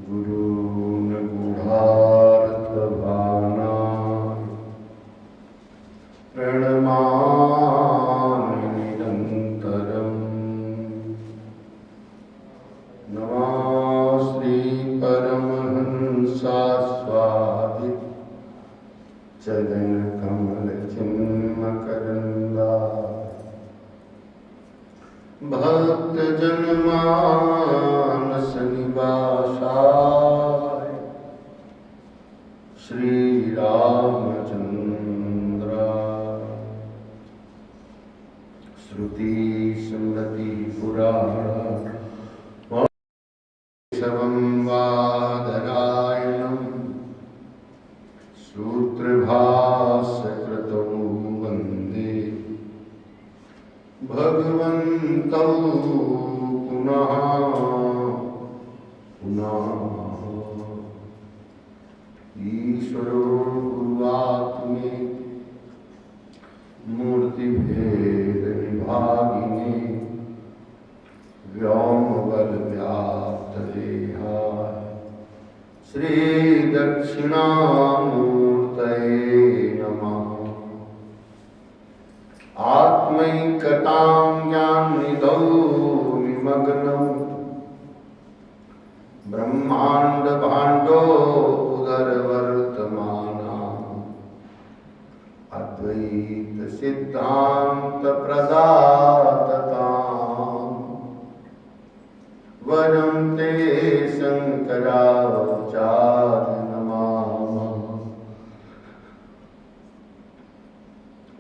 गुरून् गूढार्थभावना प्रणमामि निरन्तरम्। नमः श्री परमहंसास्वादि चरणकमलचिन्मकरन्दाय भक्तजनमानसनिवासाय श्रीरामचन्द्राय श्रुतिस्मृतिपुराणेशवं वादरायणं सूत्रभाष्यकृतौ वन्दे भगवन्तौ पुनः पुनः। ईश्वरो गुरुरात्मेति मूर्तिभेदविभागिने व्योमवद्व्याप्तदेहाय श्रीदक्षिणामूर्तये नमः। आत्मैकतां ज्ञाननिधौ निमग्नं ब्रह्माण्डभाण्डोदरवर्तमानाम् अद्वैतसिद्धान्तप्रदातताम् वरं ते शङ्कराचार्य नमामः।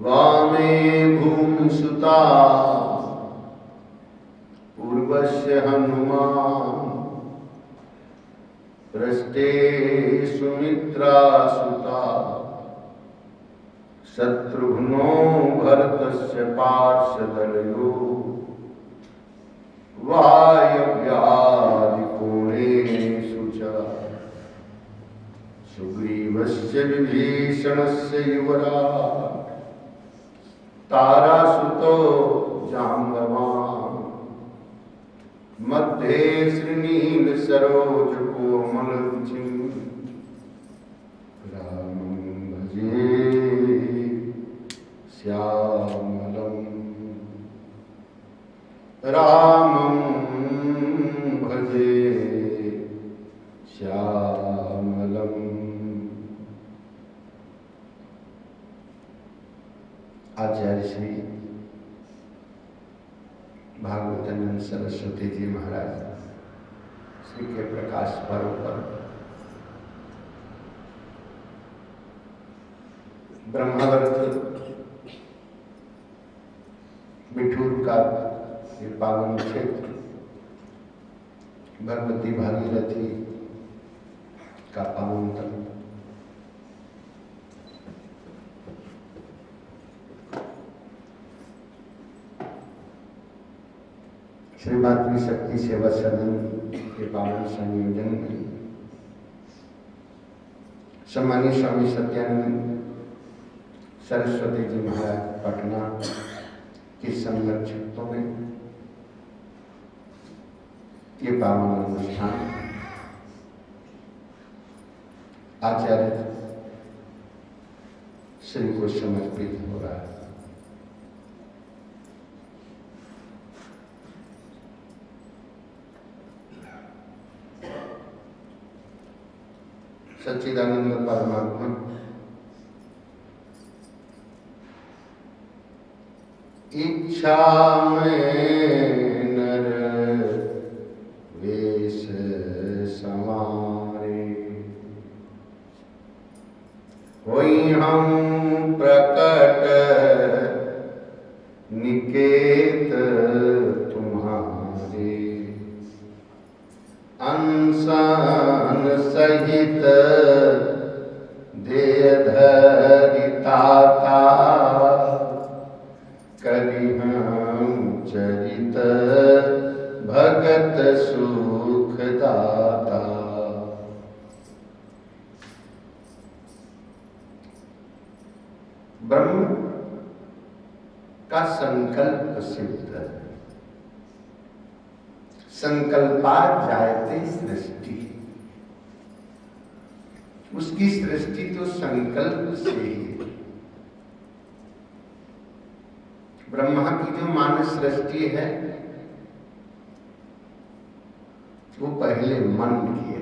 वामे भूमिसुता पूर्वस्य हनुमान् पृष्ठे सुमित्रासुता शत्रुघ्नो भरतस्य पार्श्वदलयोः वायव्यादिकोणेषु च सुग्रीवस्य विभीषणस्य युवराज् तारासुतो जाम्बवान् मध्ये श्रीनीलसरोजकोमलरुचिं रामं भजे श्यामलं रामं भजे श्यामलम्। आचार्य श्री भागवतानंद सरस्वती जी महाराज श्री के प्रकाश पर्व पर ब्रह्मावर्त बिठूर का ये पावन क्षेत्र भगवती भागीरथी का पावन तल श्री मातृशक्ति सेवा सदन के पावन संयोजन में सम्मानीय स्वामी सत्यानंद सरस्वती जी महाराज पटना के संरक्षकों में ये पावन अनुष्ठान आचार्य श्री को समर्पित हो रहा है। सच्चिदानंद परमात्मा इच्छा में नर वेश समारे होई हम प्रकट निकेत तुम्हारे अंसन सहित देह धरिताता करि हम चरित भगत सुख दाता। ब्रह्म का संकल्प सिद्ध संकल्पा जायते सृष्टि, उसकी सृष्टि तो संकल्प से ही है। ब्रह्मा की जो मानस सृष्टि है वो पहले मन की है।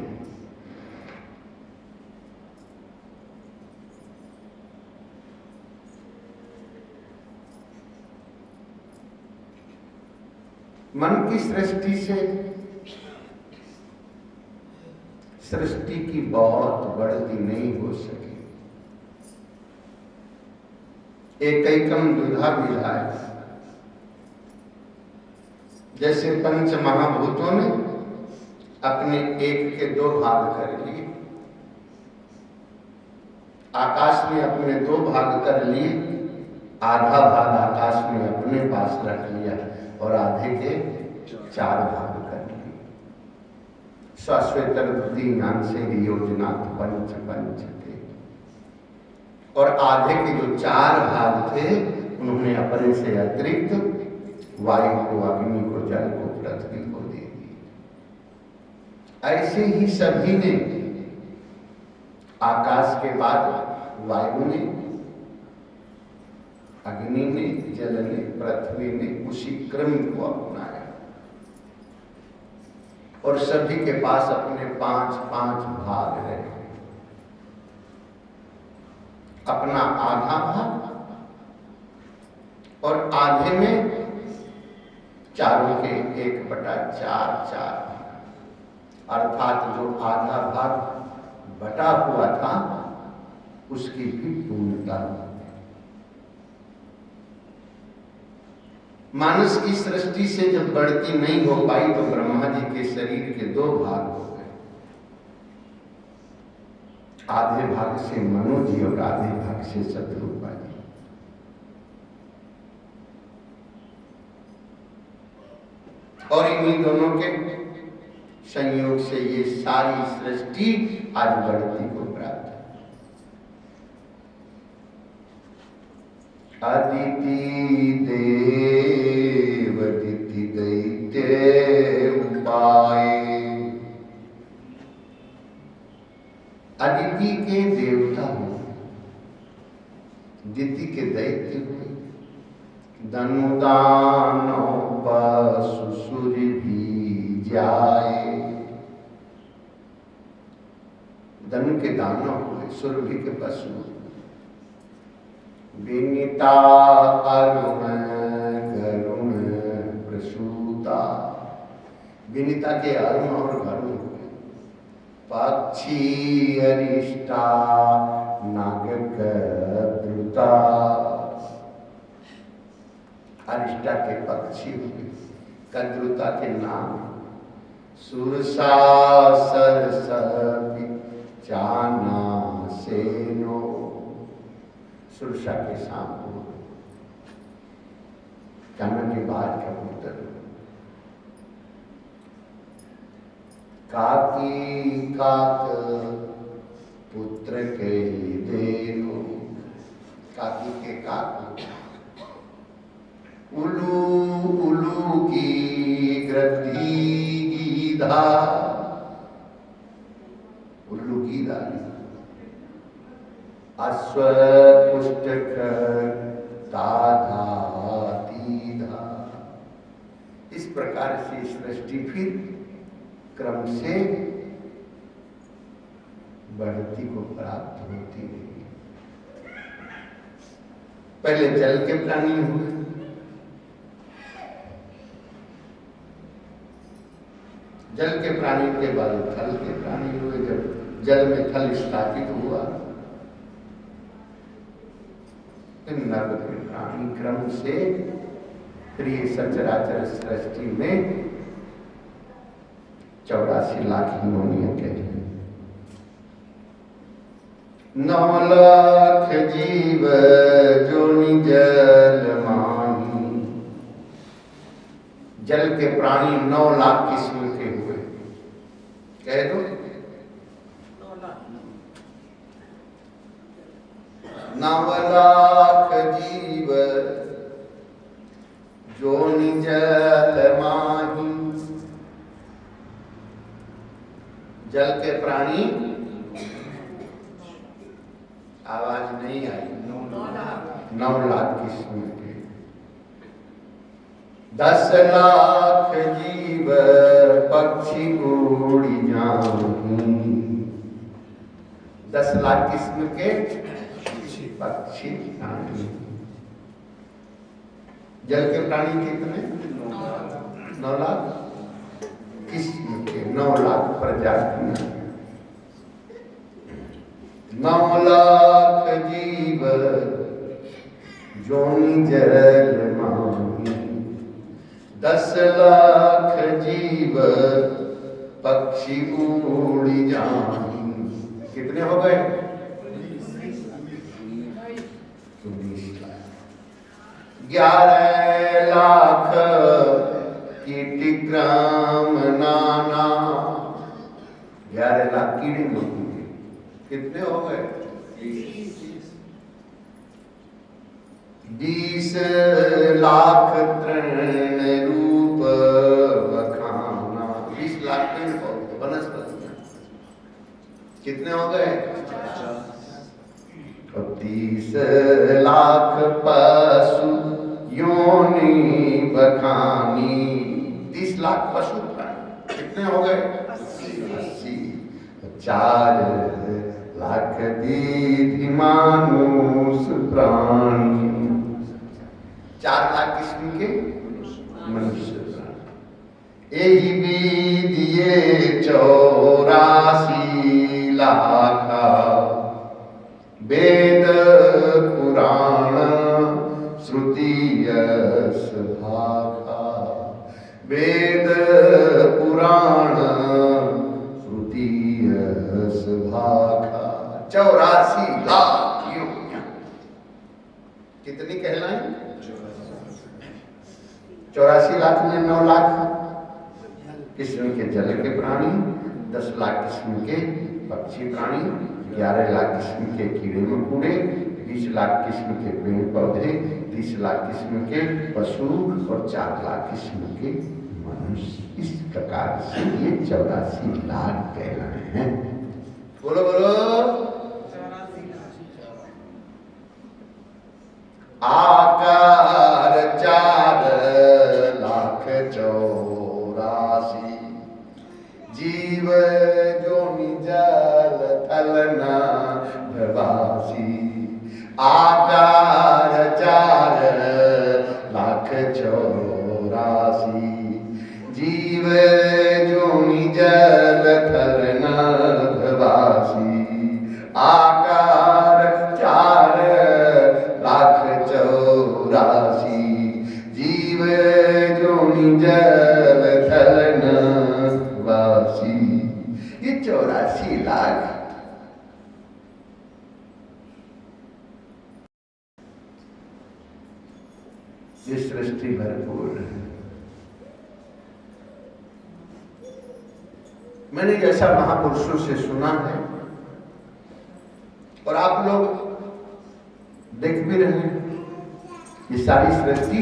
मन की सृष्टि से सृष्टि की बहुत बढ़ती नहीं हो सकी। एकैकम द्विधा विधाय, जैसे पंच महाभूतों ने अपने एक के दो भाग कर लिए, आकाश ने अपने दो भाग कर लिए, आधा भाग आकाश में अपने पास रख लिया और आधे के चार भाग कर लिए। शाश्वती ज्ञान से योजना पंच पंच थे, और आधे के जो चार भाग थे उन्होंने अपने से अतिरिक्त वायु को, अग्नि को, जल को, पृथ्वी को दे दी। ऐसे ही सभी ने, आकाश के बाद वायु ने, अग्नि ने, जल ने, पृथ्वी ने उसी क्रम को अपनाया और सभी के पास अपने 5-5 भाग रहे। अपना आधा भाग और आधे में चारों के 1/4 अर्थात जो आधा भाग बटा हुआ था उसकी भी पूर्णता। मानस की सृष्टि से जब बढ़ती नहीं हो पाई तो ब्रह्मा जी के शरीर के 2 भाग हो गए। आधे भाग से मनु जी और आधे भाग से शत्रुपा जी। और इन्हीं दोनों के संयोग से ये सारी सृष्टि आज बढ़ती को प्राप्त है। अदिति देव दिति दैत्य उपाय, अदिति के देवता हुए, दिति के दैत्य हुए, धनुदानो पशुसुर भी जाए। धनु के दानव हुए, सुरभि के पशु, विनीता अरुण गरुण प्रसूता, विनीता के अरुण और गरुण हुए, पक्षी अरिष्टा नागकद्रुता, अरिष्टा के पक्षी हुए, कद्रुता के नाम सुरसा सरसपि चाना सेनो, सुरसा के सांप हुए, चाना के बाद का पुत्र, काकी काक पुत्र के देनो, काकी के काक, उलू उलू की ग्रद्धी गीधा, उल्लू गीधा, अश्व पुष्टक ताधा तीधा। इस प्रकार से सृष्टि फिर क्रम से बढ़ती को प्राप्त होती रही। पहले जल के प्राणी हुए, जल के प्राणी के बाद थल के प्राणी हुए। जब जल में थल स्थापित हुआ तो नभ के प्राणी क्रम से प्रिय सचराचर सृष्टि में 84 लाख योनियों के 9 लाख जीव जोनि जल माही। जल के प्राणी 9 लाख किस्म के हुए। कह दो 9 लाख जीव जोनि जल माही। जल के प्राणी, आवाज नहीं आई, 9 लाख किस्म के, 10 लाख जीव पक्षी उड़ी जाऊं, 10 लाख किस्म के पक्षी प्राणी। जल के प्राणी कितने? 9 लाख किस्म के, 9 लाख प्रजातियां, 9 लाख जीव जोनि जल माही, 10 लाख जीव पक्षी उड़ी जाही। कितने हो गए? 19 लाख। 11 लाख कीटिग्राम नाना, 11 लाख कीड़े मकोड़े। कितने हो गए? 20 लाख तृण रूप बखाना, 20 लाख पेड़ पौधे वनस्पतियां। कितने हो गए? 30 लाख पशु योनि बखानी, 30 लाख पशु प्राणी। कितने हो गए? 80। 4 लाख दीधि मानुष प्राणी, 4 लाख किस्म के मनुष्य प्राणी। यही विधिये 84 लाख, वेद पुराण श्रुति यश भाखा, वेद पुराण श्रुति यश भाखा, 84 लाख योनियां। कितनी कहलाएं? 84 लाख में 9 लाख किस्म के जल के प्राणी, 10 लाख किस्म के पक्षी प्राणी, 11 लाख किस्म के कीड़े मकोड़े, 20 लाख किस्म के पेड़ पौधे, 30 लाख किस्म के पशु और 4 लाख किस्म के मनुष्य। इस प्रकार से ये 84 लाख कहलाए हैं। बोलो बोलो। आकार 4 लाख 84, जीव जोनि जल थल नाभवासी, आकार 4 लाख 84, जीव जोनि जल थल नाभवासी, आकार 4 लाख 84, जीव जोनि जल थल नाभवासी। ये 84 लाख ये सृष्टि भरपूर है। मैंने जैसा महापुरुषों से सुना है और आप लोग देख भी रहे हैं, ये सारी सृष्टि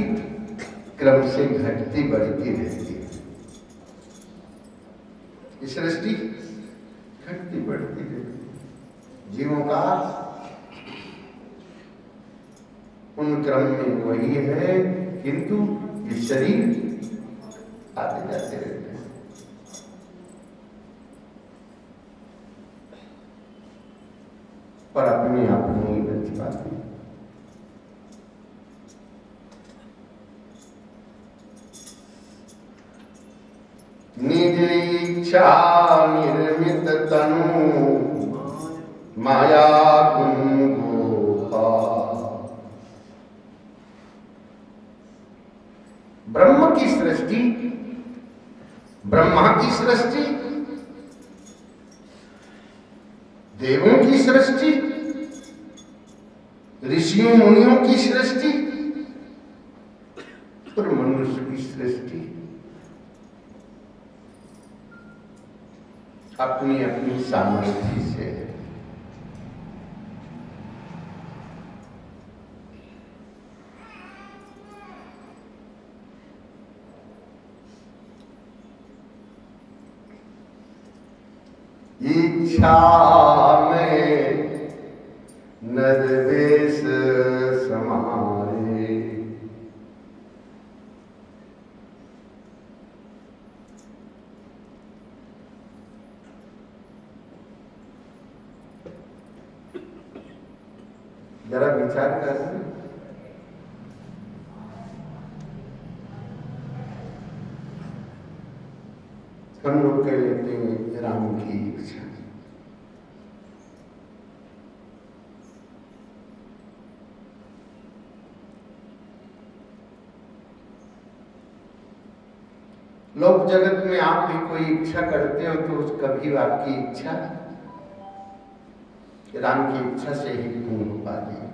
क्रम से घटती बढ़ती रहती है। ये सृष्टि घटती बढ़ती रहती है। जीवों का उन क्रम में वही है, किंतु ये शरीर आते जाते रहते हैं। पर अपने आप नहीं बच पाते। निज इच्छा निर्मित तनु माया गुंगोहा। ब्रह्म की सृष्टि, ब्रह्मा की सृष्टि, देवों की सृष्टि, ऋषियों मुनियों की सृष्टि और मनुष्य की सृष्टि अपनी अपनी सामर्थ्य से है। इच्छा में नरवेश समारे। जरा विचार करें, हम लोग कह लेते हैं राम की इच्छा। लोक जगत में आप भी कोई इच्छा करते हो तो उस कभी आपकी इच्छा राम की इच्छा से ही पूर्ण हो पाती है।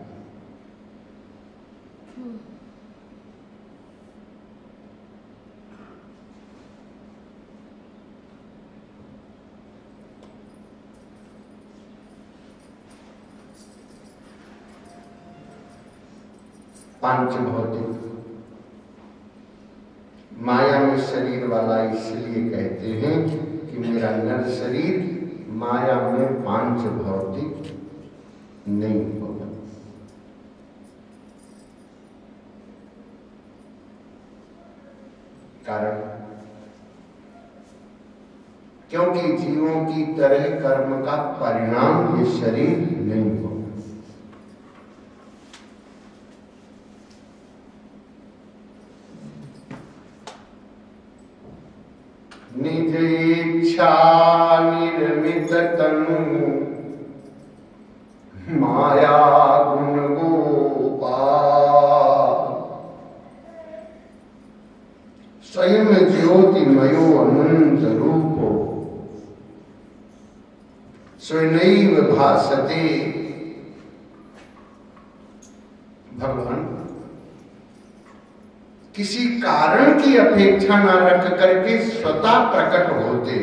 पांच भौतिक माया में शरीर वाला इसलिए कहते हैं कि मेरा नर शरीर माया में पांच भौतिक नहीं होगा। कारण क्योंकि जीवों की तरह कर्म का परिणाम ये शरीर नहीं होगा। निज इच्छा निर्मित तनु माया गुण गोपाल, स्वयं ज्योतिमयो अनंत रूपो स्वयं भासते। भगवान किसी कारण की अपेक्षा न रख करके स्वतः प्रकट होते,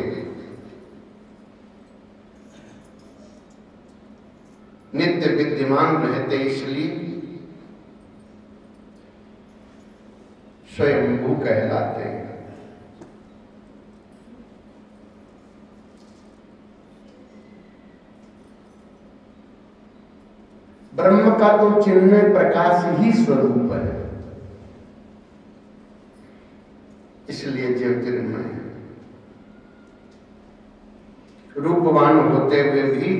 नित्य विद्यमान रहते, इसलिए स्वयंभू कहलाते हैं। ब्रह्म का तो चिन्मय प्रकाश ही स्वरूप है, इसलिए ज्योतिर्मय रूपवान होते हुए भी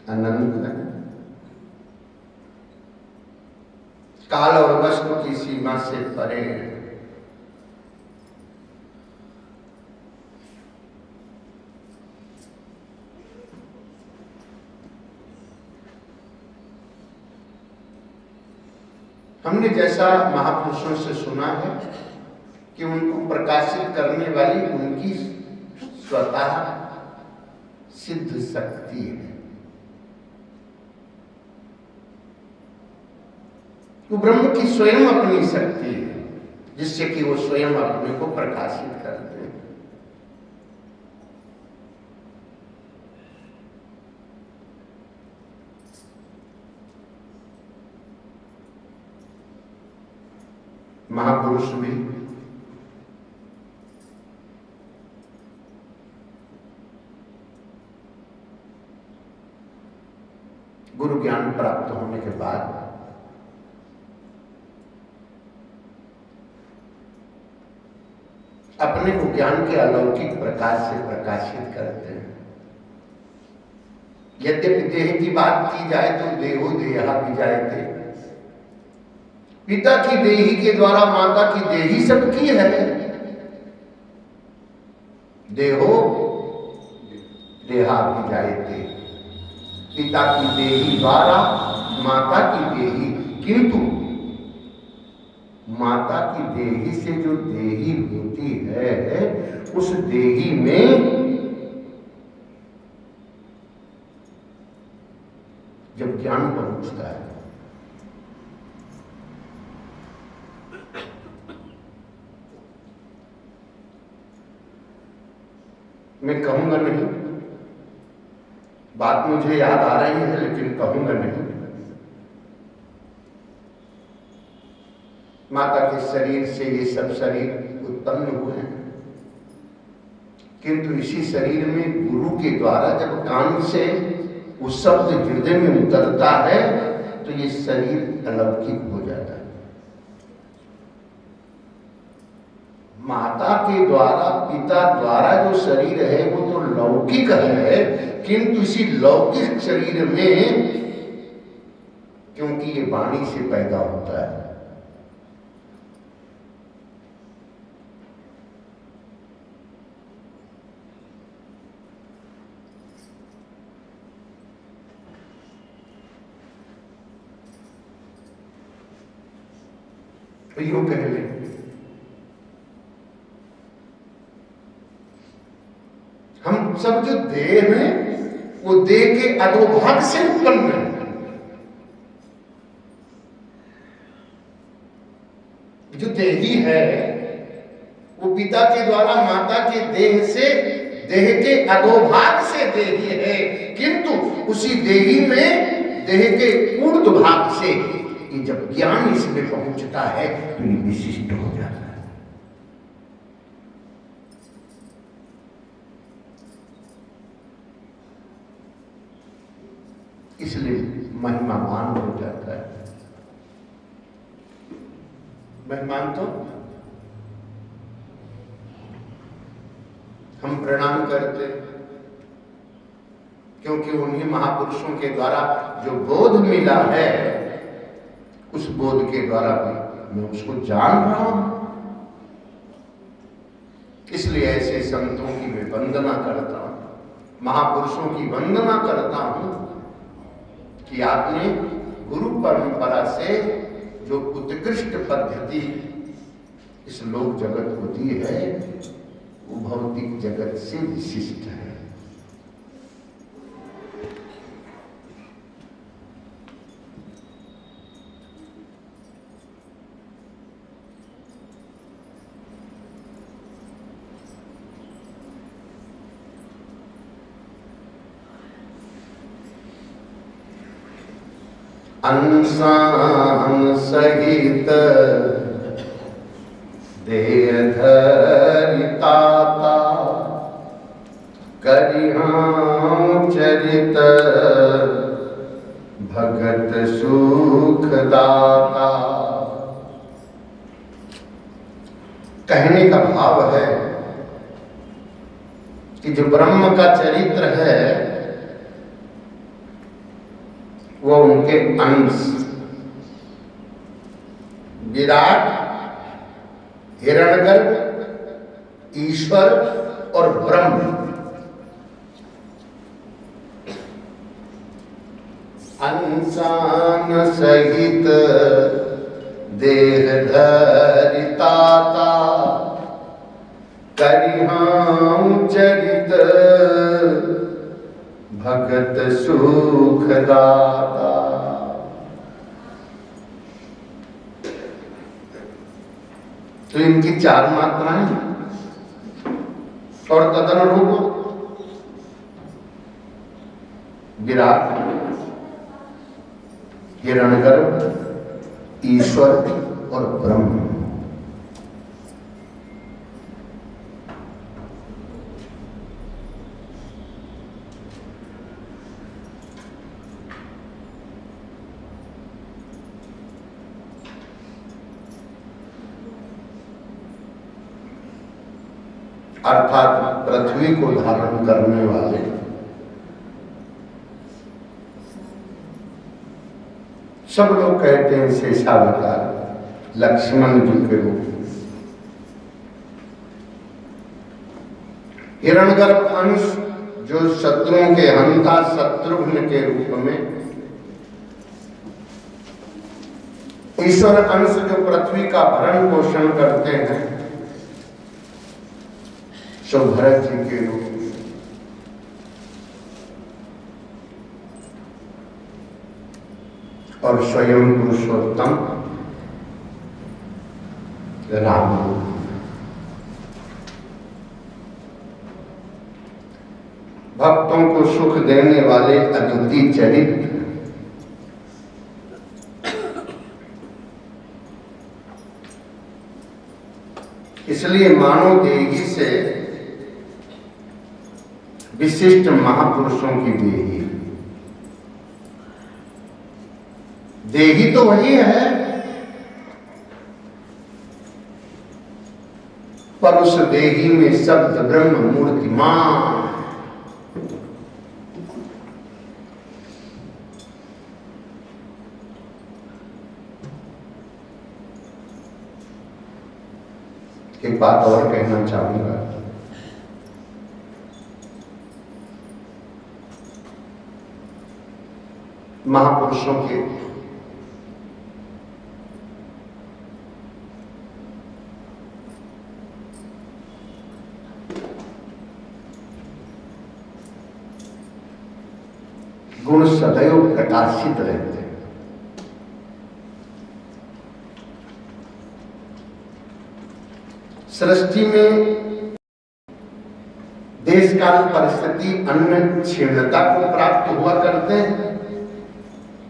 अनंत है। काल और वस्तु की सीमा से परे है। हमने जैसा महापुरुषों से सुना है कि उनको प्रकाशित करने वाली उनकी स्वतः सिद्ध शक्ति है। वो ब्रह्म की स्वयं अपनी शक्ति है, जिससे कि वो स्वयं अपने को प्रकाशित करते हैं। महापुरुष भी गुरु ज्ञान प्राप्त होने के बाद अपने को ज्ञान के अलौकिक प्रकाश से प्रकाशित करते हैं। यद्यपि देह की बात की जाए तो देहो देहा विजायते, पिता की देही के द्वारा माता की देही सबकी है। देहो देहा विजायते, पिता की देही द्वारा माता की देही, किंतु माता की देही से जो देही होती है उस देही में जब ज्ञान पहुंचता है, मैं कहूंगा नहीं, बात मुझे याद आ रही है लेकिन कहूंगा नहीं। माता के शरीर से ये सब शरीर उत्पन्न हुए हैं, किंतु इसी शरीर में गुरु के द्वारा जब कान से वो शब्द हृदय में उतरता है तो ये शरीर अलौकिक हो जाता है। माता के द्वारा, पिता द्वारा जो शरीर है वो तो लौकिक है, किंतु इसी लौकिक शरीर में, क्योंकि ये वाणी से पैदा होता है, तो यूं कह ले हम सब जो देह में, वो देह के अधोभाग से उत्पन्न है। जो देही है वो पिता के द्वारा माता के देह से, देह के अधोभाग से देही है, किंतु उसी देही में देह के ऊर्ध्व भाग से ये जब ज्ञान इसमें पहुंचता है तो ये विशिष्ट हो जाता है। इसलिए महिमावान हो जाता है। महिमान तो हम प्रणाम करते क्योंकि उन्हीं महापुरुषों के द्वारा जो बोध मिला है, उस बोध के द्वारा भी मैं उसको जान रहा हूं। इसलिए ऐसे संतों की मैं वंदना करता हूं, महापुरुषों की वंदना करता हूं कि आपने गुरु परंपरा से जो उत्कृष्ट पद्धति इस लोक जगत को दी है, वो भौतिक जगत से विशिष्ट है। अंसान सहित देह धरिताता, करिहां चरित भगत सुख दाता। कहने का भाव है कि जो ब्रह्म का चरित्र है वो उनके अंश विराट, हिरण्यगर्भ, ईश्वर और ब्रह्म, अंसान सहित देह धरिताता, करिहां चरित भगत सुख दाता। तो इनकी चार मात्राएं और तदनुरूप विराट, हिरण्यगर्भ, ईश्वर और ब्रह्म। अर्थात पृथ्वी को धारण करने वाले, सब लोग कहते हैं शेषावतार लक्ष्मण जी के रूप में, हिरण्यगर्भ अंश जो शत्रुओं के हंता शत्रुघ्न के रूप में, ईश्वर अंश जो पृथ्वी का भरण पोषण करते हैं सो भरत जी के रूप में, और स्वयं पुरुषोत्तम राम रूप। भक्तों को सुख देने वाले अद्वितीय चरित्र, इसलिए मानव देही से विशिष्ट महापुरुषों की देही। देही तो वही है, पर उस देही में शब्द ब्रह्म मूर्तिमान। एक बात और कहना चाहूंगा, महापुरुषों के गुण सदैव प्रकाशित रहते हैं। सृष्टि में देश काल परिस्थिति अन्य क्षीणता को प्राप्त हुआ करते हैं,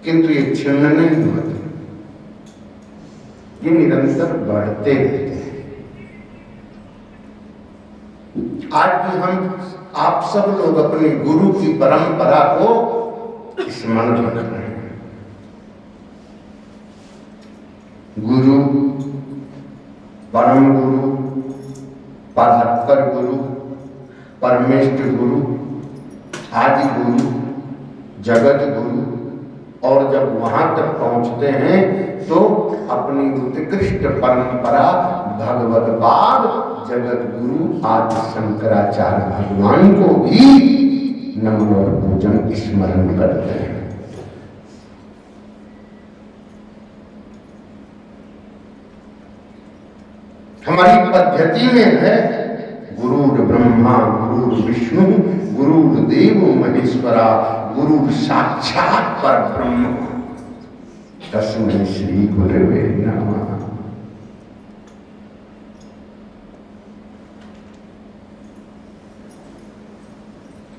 किंतु ये क्षीण नहीं होते, ये निरंतर बढ़ते रहते हैं। आज भी हम आप सब लोग अपने गुरु की परंपरा को स्मरण रख रहे हैं। गुरु, परम गुरु, परात्पर गुरु, परमेष्ठ गुरु, आदि गुरु, जगत गुरु, और जब वहां तक पहुंचते हैं तो अपनी उत्कृष्ट परंपरा भगवतपाद जगत गुरु आदि शंकराचार्य भगवान को भी नमन और पूजन स्मरण करते हैं। हमारी पद्धति में है गुरुर् ब्रह्मा गुरुर् विष्णु गुरुर्देव महेश्वरा गुरु साक्षात परब्रह्म तस्मै श्री गुरवे नमः।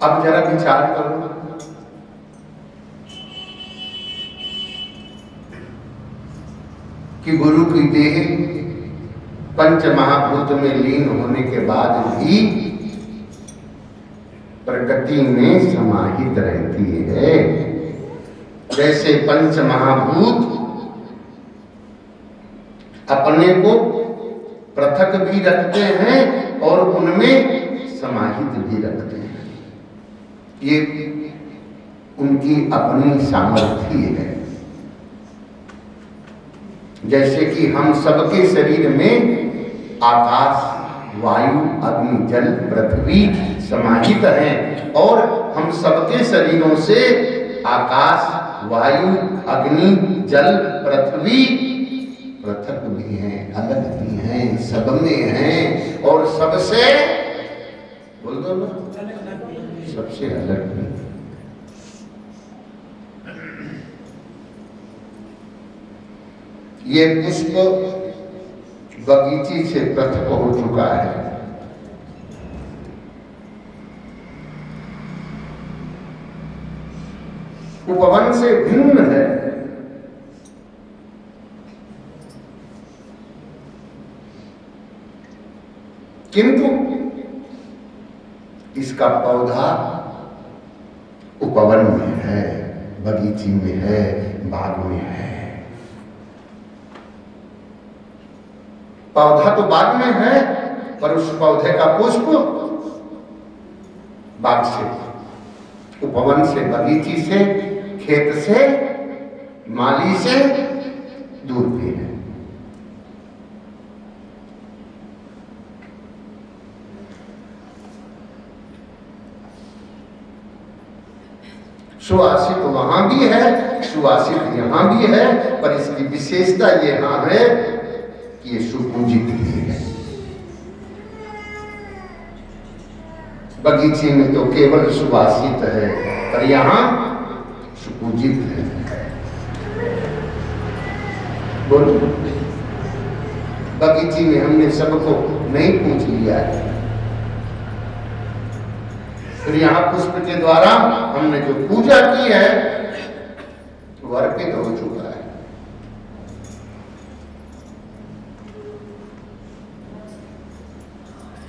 अब जरा विचार करो, कि गुरु की देह पंच महाभूत में लीन होने के बाद भी प्रकृति में समाहित रहती है। जैसे पंच महाभूत अपने को पृथक भी रखते हैं और उनमें समाहित भी रखते हैं, ये उनकी अपनी सामर्थ्य है। जैसे कि हम सबके शरीर में आकाश, वायु, अग्नि, जल, पृथ्वी समाहित हैं और हम सबके शरीरों से आकाश, वायु, अग्नि, जल, पृथ्वी पृथक भी हैं, अलग भी हैं, सब में हैं और सबसे बोल दो ना, सबसे अलग भी। ये पुष्प बगीचे से पृथक हो चुका है, उपवन से भिन्न है, किंतु इसका पौधा उपवन में है, बगीचे में है, बाग में है। पौधा तो बाग में है, पर उस पौधे का पुष्प बाग से, उपवन से, बगीचे से, खेत से, माली से दूर भी है। सुवासित वहां भी है, सुवासित यहां भी है, पर इसकी विशेषता यहां है कि ये सुपूजित भी है। बगीचे में तो केवल सुवासित है, पर यहां सुपूजित है। बोलो, बगीचे में हमने सबको नहीं पूछ लिया है, फिर यहां पुष्प के द्वारा हमने जो पूजा की है वो अर्पित हो चुका है।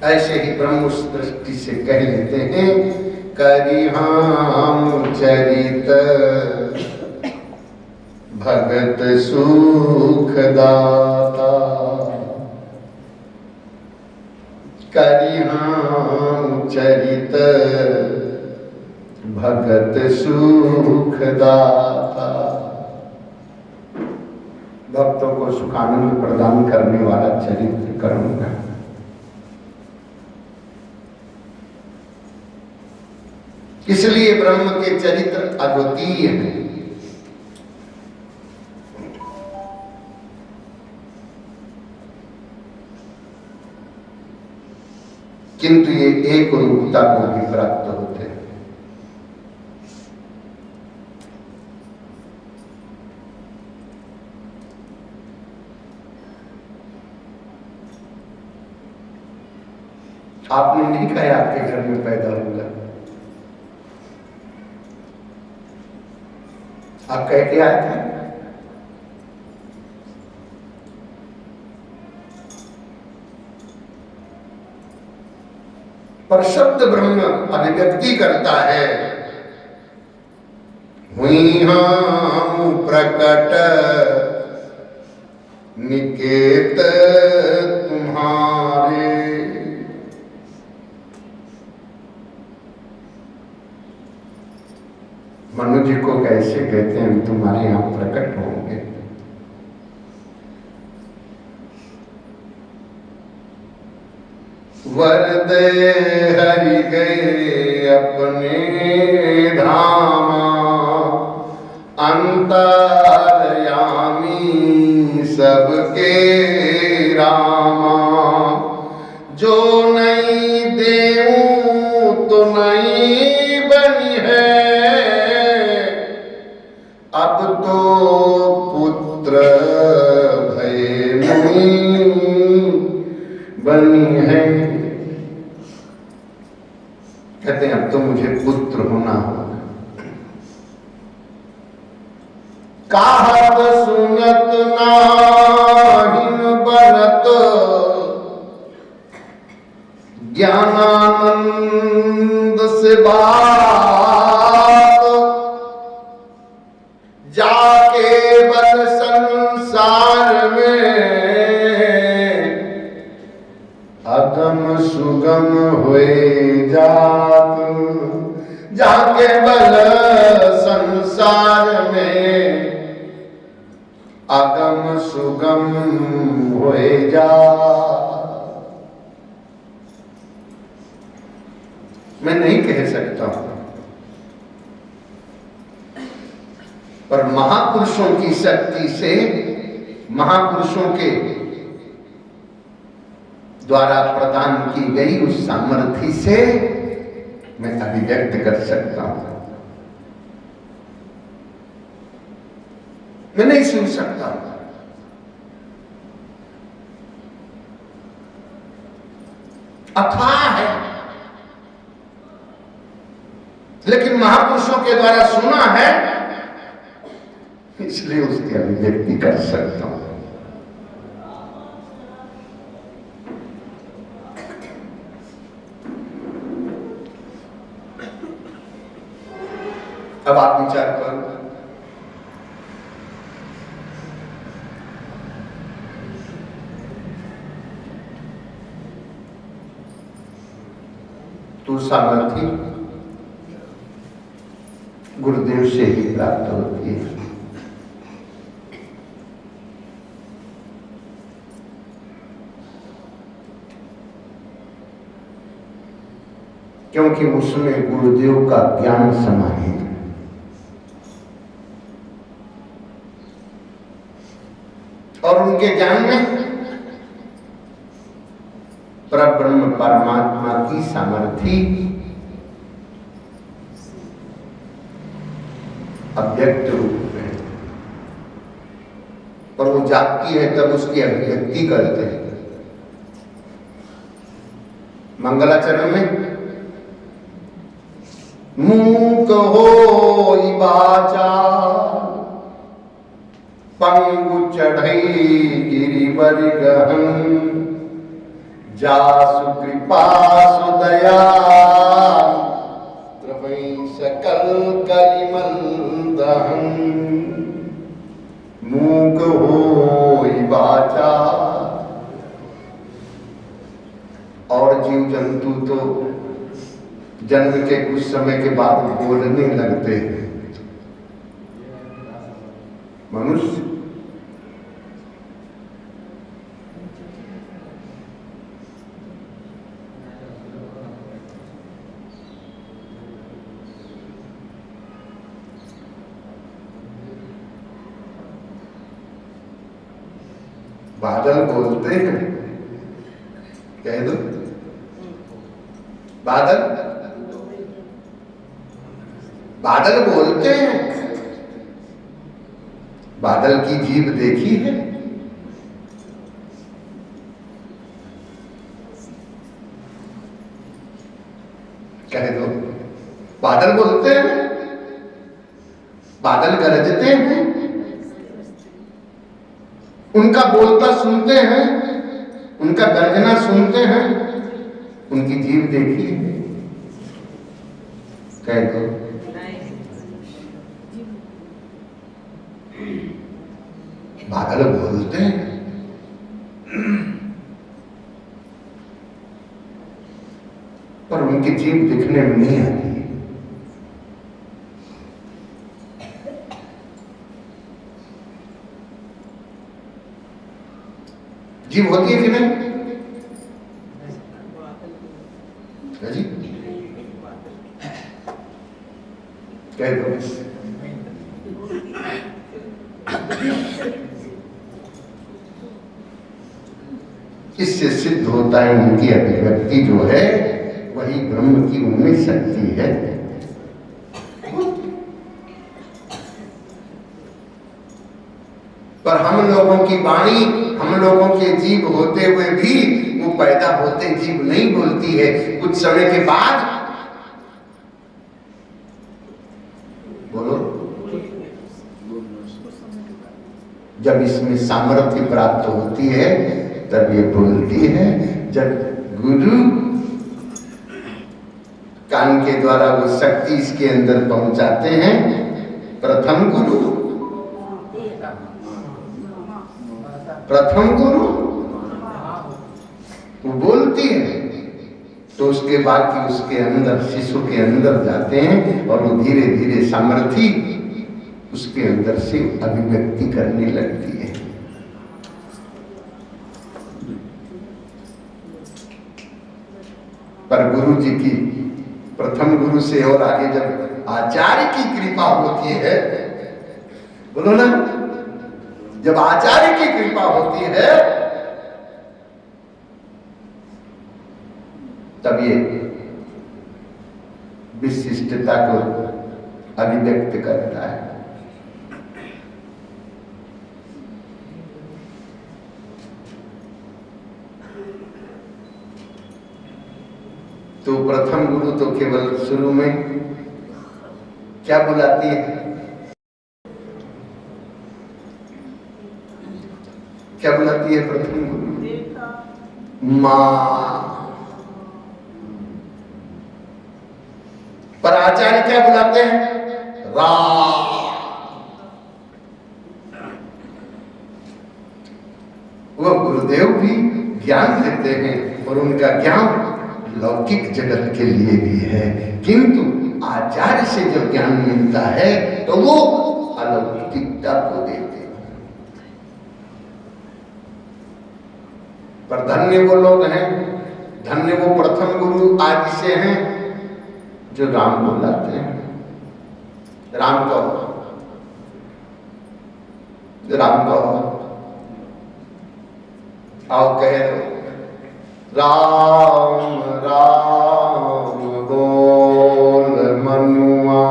ऐसे ही ब्रह्म उस दृष्टि से कह लेते हैं करिहाम चरित भगत सुख दाता, करिहाम चरित भगत सुख दाता। भक्तों को सुखानंद प्रदान करने वाला चरित्र करूंगा। इसलिए ब्रह्म के चरित्र अद्वितीय हैं। किंतु ये एक रूपता को भी प्राप्त होते हैं। आपने नहीं कहा आपके घर में पैदा होगा, आप कह के आए थे। पर शब्द ब्रह्म अभिव्यक्ति करता है, हुई हम प्रकट निकेत तुम्हारे। मनु जी को कैसे कहते हैं, तुम्हारे यहां प्रकट होंगे। वरदे हरि गए अपने धामा, अंतर्यामी सबके रामा। जो नहीं देऊं तो नहीं बनी है, अब तो पुत्र भय नहीं बनी है। कहते हैं अब तो मुझे पुत्र होना होगा। कहत सुनत नाहिन बनत, ज्ञानानंद से बात। जाके बल संसार में अगम सुगम हुए जात। जाके बल संसार में अगम सुगम हुए जात। मैं नहीं कह सकता, पर महापुरुषों की शक्ति से, महापुरुषों के द्वारा प्रदान की गई उस सामर्थ्य से मैं अभिव्यक्त कर सकता हूं। मैं नहीं सुन सकता, अथाह है, लेकिन महापुरुषों के द्वारा सुना है, इसलिए उसकी अभिव्यक्ति कर सकता हूं। अब आप विचार करो, तो सामर्थ्य गुरुदेव से ही प्राप्त होती है। क्योंकि उसमें गुरुदेव का ज्ञान समाहित है। और उनके ज्ञान में परब्रह्म परमात्मा की सामर्थ्य अव्यक्त रूप में, और वो जागती है तब उसकी अभिव्यक्ति करते हैं। मंगलाचरण में मूक होई बाचा, पंगु चढ़ई गिरिवर गहन। जासु कृपा सुदया जन्म के कुछ समय के बाद बोलने लगते हैं। मनुष्य बादल बोलते हैं, कह दो बादल बादल बोलते हैं। बादल की जीभ देखी है? कह दो बादल बोलते हैं, बादल गरजते हैं, उनका बोलता सुनते हैं, उनका गर्जना सुनते हैं, उनकी जीभ देखी है? कह दो बादल बोलते हैं, पर उनकी जीभ दिखने में नहीं आती। जीभ होती है कि नहीं? जी कह दो। इससे सिद्ध होता है उनकी अभिव्यक्ति जो है वही ब्रह्म की उनमें शक्ति है। पर हम लोगों की वाणी, हम लोगों के जीभ होते हुए भी वो पैदा होते जीभ नहीं बोलती है। कुछ समय के बाद बोलो, जब इसमें सामर्थ्य प्राप्त होती है तब ये बोलती है। जब गुरु कान के द्वारा वो शक्ति इसके अंदर पहुंचाते हैं, प्रथम गुरु वो बोलती है, तो उसके बाद कि उसके अंदर, शिशु के अंदर जाते हैं और वो धीरे धीरे सामर्थ्य उसके अंदर से अभिव्यक्ति करने लगती है। पर गुरु जी की, प्रथम गुरु से और आगे जब आचार्य की कृपा होती है, बोलो ना, जब आचार्य की कृपा होती है तब ये विशिष्टता को अभिव्यक्त करता है। तो प्रथम गुरु तो केवल शुरू में क्या बुलाती है? क्या बुलाती है प्रथम गुरु? मां। पर आचार्य क्या बुलाते हैं? रा। वो गुरुदेव भी ज्ञान देते हैं और उनका ज्ञान लौकिक जगत के लिए भी है, किंतु आचार्य से जो ज्ञान मिलता है तो वो अलौकिकता को देते हैं। पर धन्य वो लोग हैं, धन्य वो प्रथम गुरु आदि से हैं जो राम बुलाते हैं। राम कहो, राम कहो, आओ कह लो, राम राम बोल मनुआ,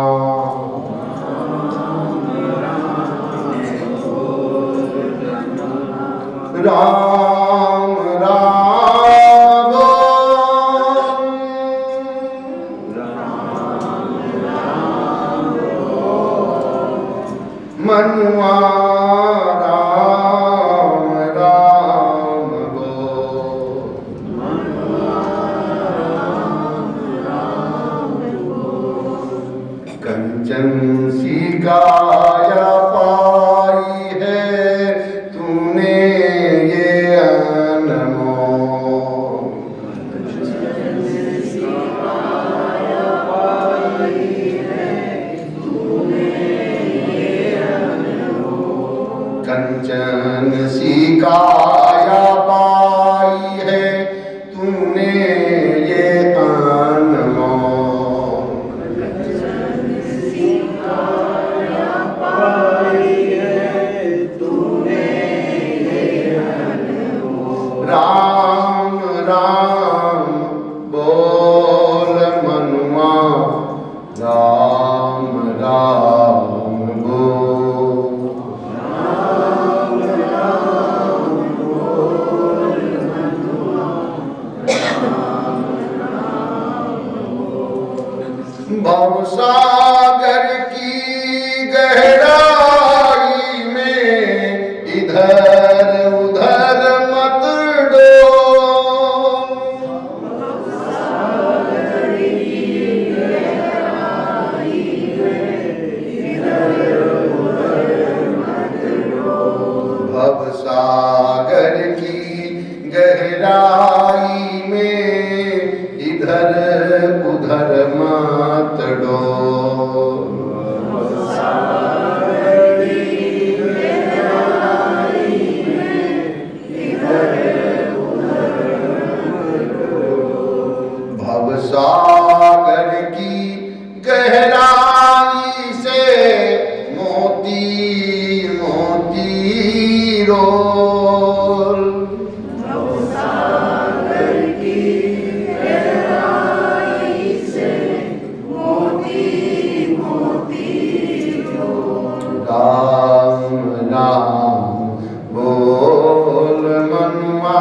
राम राम मनुआ, काया पाई है तूने ये अनमोल, राम राम बोल, भवसागर की गहराई में इधर उधर मत भवसागर की गहराई में इधर उधर मत डोल, भवसागर की गहराई से मोती मोती रोल, भवसागर की गहराई से मोती मोती रोल, राम राम बोल मनुआ,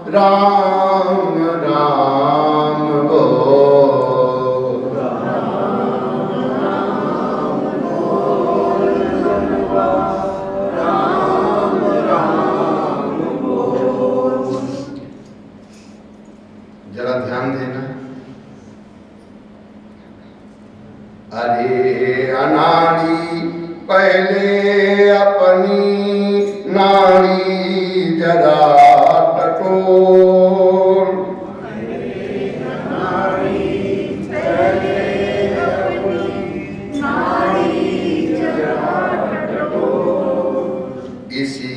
राम राम बोल, राम राम बोल मनुआ, राम राम बोल। जरा ध्यान देना। अरे अनाड़ी पहले अपनी नाड़ी जरा टटोल, इसी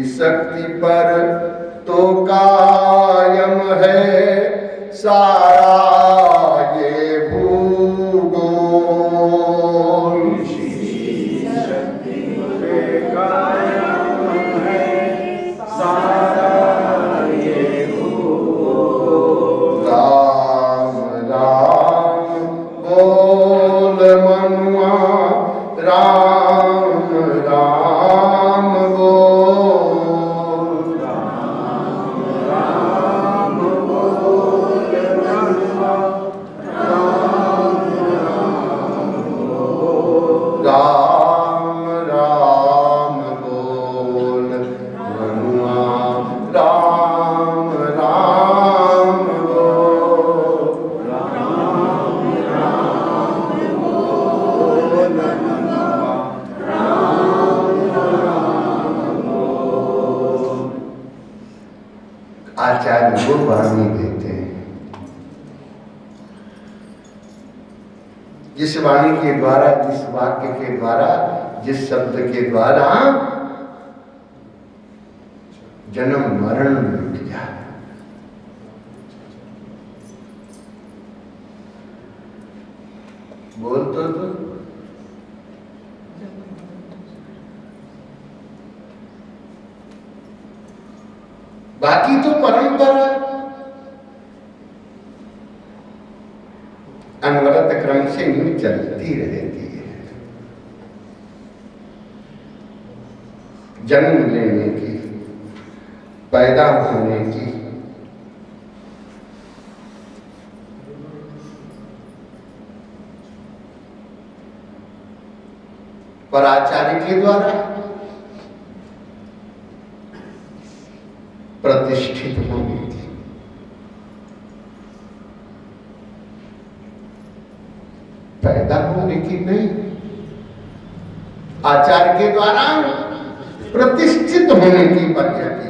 शक्ति पर तो कायम है सारा ये भूगोल, इसी शक्ति पे कायम है सारा ये भूगोल, राम राम बोल मनुआ, राम राम बोल, राम राम बोल मनुआ, राम राम बोल, राम राम बोल मनुआ, राम राम बोल, राम राम बोल मनुआ, राम राम बोल। आचार्य को वाणी देते हैं, जिस वाणी के द्वारा, जिस वाक्य के द्वारा, जिस शब्द के द्वारा जन्म मरण मिट जाए। बोल तो बाकी तो परंपरा अनवरत क्रम से यूं चलती रहती है। जन्म लेने की, पैदा होने की, पर आचार्य के द्वारा प्रतिष्ठित होने की, पैदा होने की नहीं, आचार्य के द्वारा प्रतिष्ठित होने की पद्धति।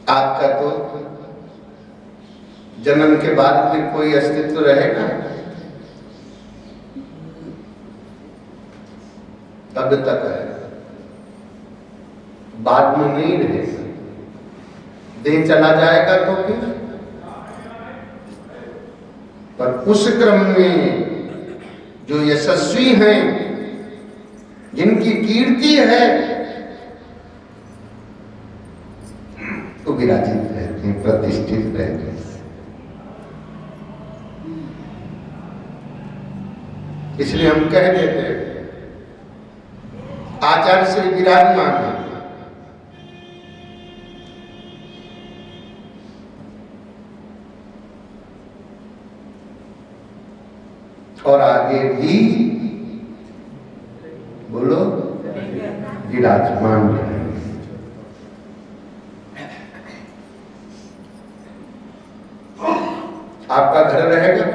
आपका तो जन्म के बाद फिर कोई अस्तित्व रहेगा? तब तक है, बाद में नहीं रहेगा। देह चला जाएगा तो फिर, पर उस क्रम में जो यशस्वी हैं, जिनकी कीर्ति है, तो विराजित रहते हैं, प्रतिष्ठित रहते हैं। इसलिए हम कह देते हैं आचार्य श्री विराजमान है। और आगे भी बोलो विराजमान है। आपका घर रहेगा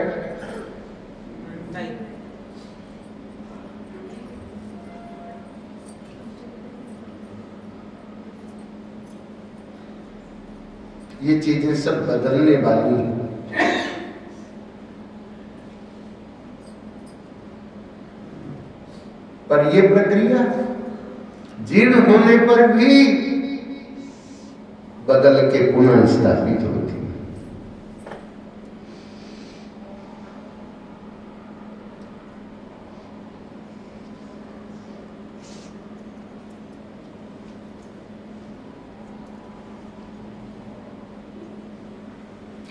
ये चीजें सब बदलने वाली हैं। पर ये प्रक्रिया जीर्ण होने पर भी बदल के पुनः स्थापित होती है।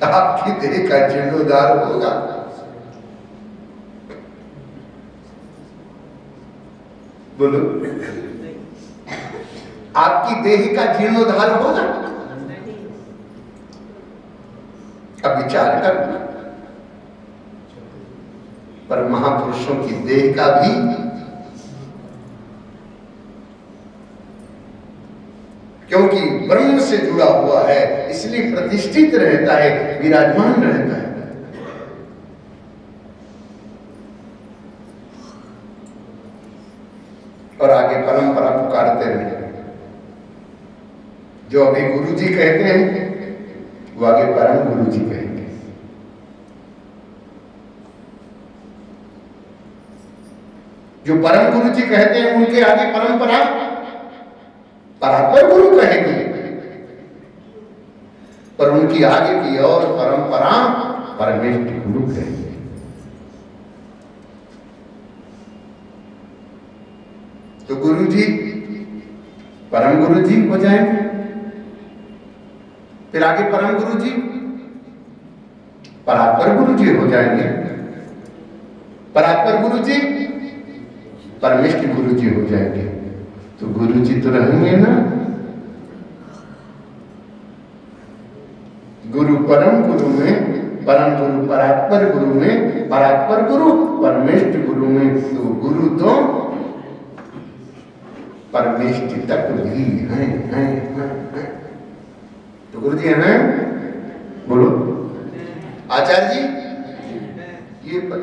आपकी देह का जीर्णोद्धार होगा, बोलो आपकी देह का जीर्णोद्धार होगा। अब विचार करना, पर महापुरुषों की देह का भी क्योंकि ब्रह्म से जुड़ा हुआ है इसलिए प्रतिष्ठित रहता है, विराजमान रहता है। और आगे परंपरा पुकारते रहे। जो अभी गुरु जी कहते हैं वो आगे परम गुरु जी कहेंगे। जो परम गुरु जी कहते हैं उनके आगे परंपरा परात्पर गुरु कहेंगे, पर उनकी आगे की और परंपरा परमेष्ठ गुरु कहेंगे। तो गुरु जी परम गुरु जी हो जाएंगे, फिर आगे परम गुरु जी परात्पर गुरु जी हो जाएंगे, परात्पर गुरु जी परमेष्ठ गुरु जी हो जाएंगे। तो गुरु जी तो रहेंगे ना। गुरु परम गुरु में, परम गुरु परात्पर गुरु में, परात्पर गुरु परमेष्ठ गुरु में, तो गुरु तो परमेष्ठ तक भी हैं। तो गुरु जी हैं, बोलो आचार्य जी ये पर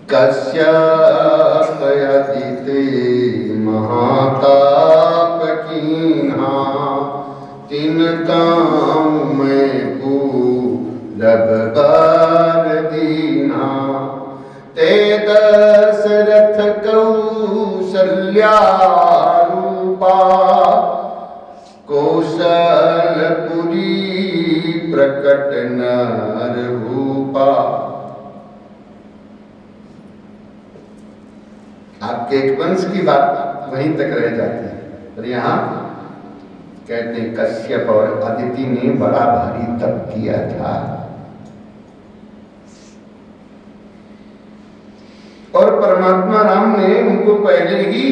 कश्यप यदिते महाताप कीन्हा, तिन काम में पूरब कर दीन्हा। ते दशरथ कौशल्या रूपा, कौशलपुरी प्रकट नर भूपा। आपके एक वंश की बात वहीं तक रह जाती है, पर यहाँ कहते हैं कश्यप और अदिति ने बड़ा भारी तप किया था, और परमात्मा राम ने उनको पहले ही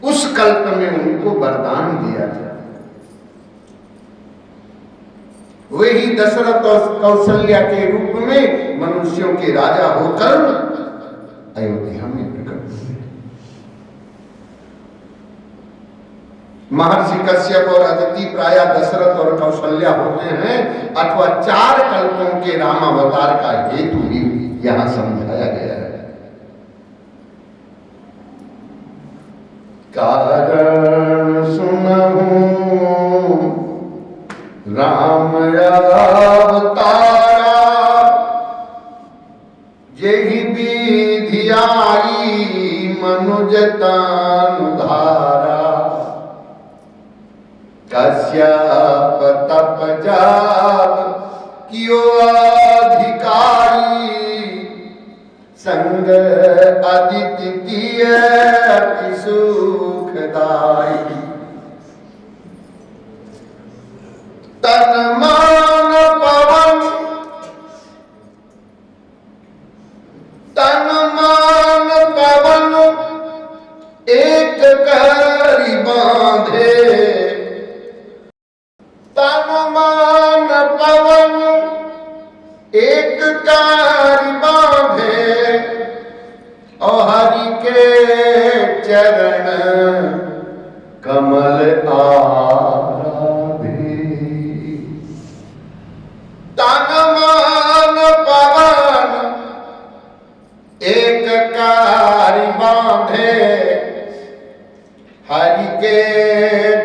उस कल्प में उनको वरदान दिया था। वे ही दशरथ और कौशल्या के रूप में मनुष्यों के राजा होकर अयोध्या में प्रकट हुए। महर्षि कश्यप और अदिति प्राय दशरथ और कौशल्या होते हैं, अथवा 4 कल्पों के राम अवतार का हेतु ही यहां समझाया गया है। कारण सुनहु राम अवतारा, यही विधि आई मनुज तनु धारा। कश्यप तप जाप कियो अधिकारी, संग अद्वितीय अति सुखदाई। तन मान पवन तन मान पवन एक करी बांधे। तन मान पवन एक कारी बांधे और हरि के चरण कमल आराधे। तन मान पवन एक कारी बांधे हरि के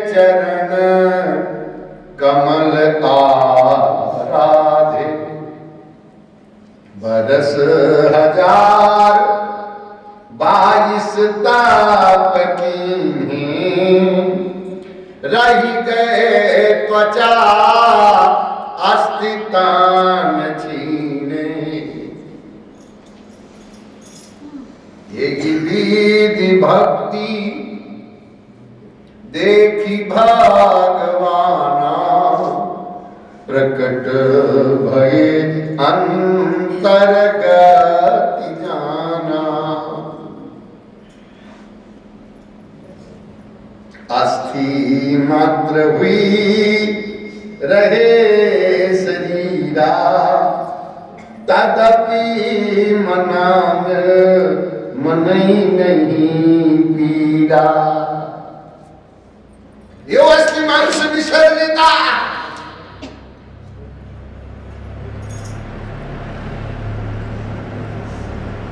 चरण कमल आराधे। बरस हजार 22 ताप कीन्ही रही गए त्वचा अस्थितान छीने। यही विधि भक्ति देखी भगवाना प्रकट भये अंतर्गति जाना। अस्थि मात्र हुई रहे शरीरा तदपि मनांग मनई नहीं पीड़ा। यो अस्थि मनुष्य विसर लेता।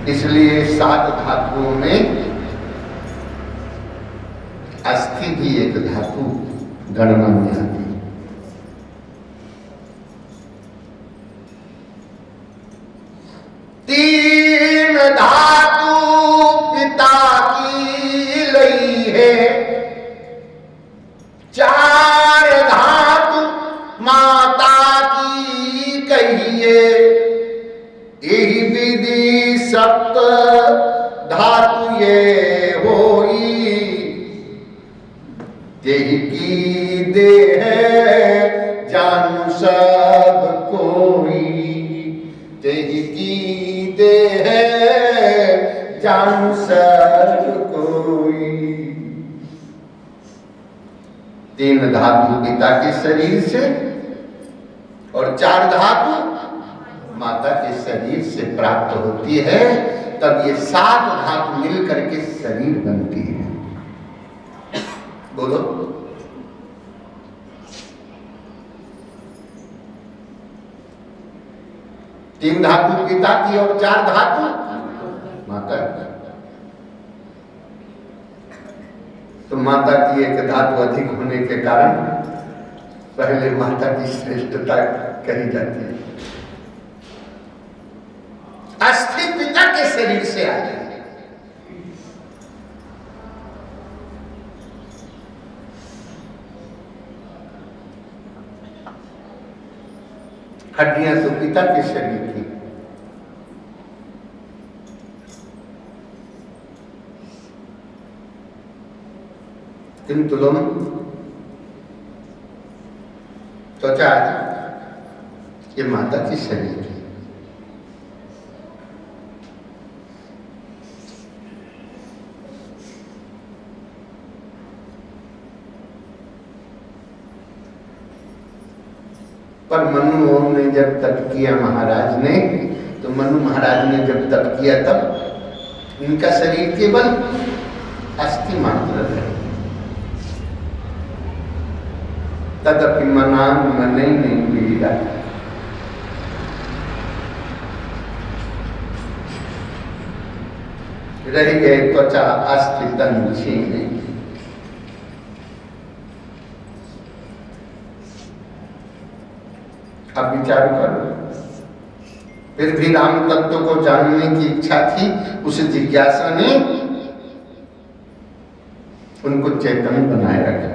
इसलिए 7 धातुओं में अस्थि भी एक धातु गणना में आती है। तीन धातु पिता की लई है, 4 धातु माता की कहिए। यही विधि सप्त धातु ये होई, यही की देह जानू सब कोई। यही की देह जानू सब कोई। 3 धातु पिता के शरीर से और 4 धातु माता के शरीर से प्राप्त होती है। तब ये 7 धातु मिलकर के शरीर बनती है। बोलो, तीन धातु पिता की और 4 धातु माता की। तो माता की एक धातु अधिक होने के कारण पहले माता की श्रेष्ठता कही जाती है। अस्थि पिता के शरीर से आती है। हड्डियां तो पिता के शरीर की। किंतु त्वचा ये माता की शरीर की। पर मनु ने जब तप किया महाराज ने, तो मनु महाराज ने जब तप किया तब इनका शरीर केवल अस्थि मात्र है। तदपि मनांग मन नहीं पीड़ा। रह गए त्वचा अस्थि तन छीने। अब विचार करो, फिर भी राम तत्व को जानने की इच्छा थी। उस जिज्ञासा ने उनको चैतन्य बनाए रखा।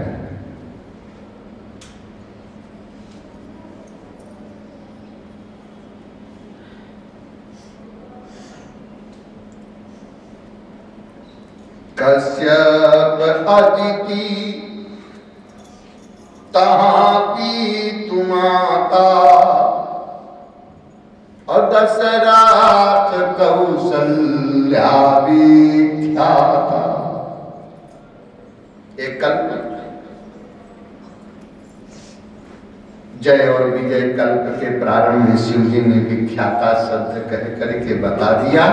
कश्यप अदिति तहाँ की तुमाता और दशरथ कौशल्या विख्याता। एक कल्प जय और विजय कल्प के प्रारंभ में शिव जी ने विख्याता शब्द कह करके बता दिया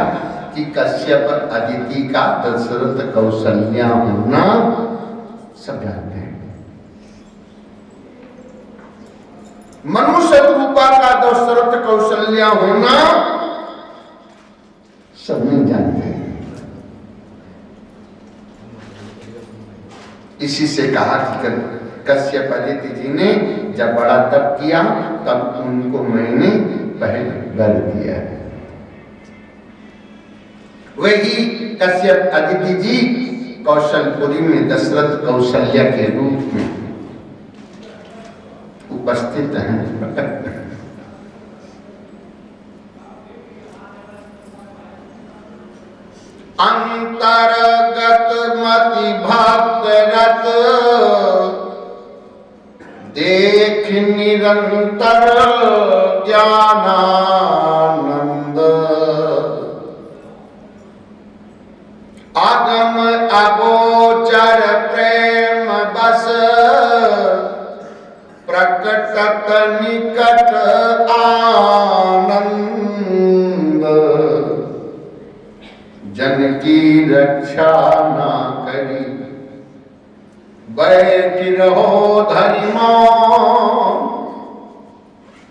कि कश्यप अदिति का दशरथ कौशल्या होना सब जानते हैं। मनुष्य रूपा का दशरथ कौशल्या होना सब नहीं जानते हैं। इसी से कहा कि कश्यप अदिति जी ने जब बड़ा तप किया तब उनको मैंने पहले वर दिया। वही कश्यप अदिति जी कौशलपुरी में दशरथ कौशल्या के रूप में उपस्थित हैं। अंतर्गत मति भक्त रत देख निरंतर ज्ञानानंद आगम अगोचर प्रेम बस प्रकटत निकट आनंद जन की रक्षा ना करी बैठ रहो धरिमा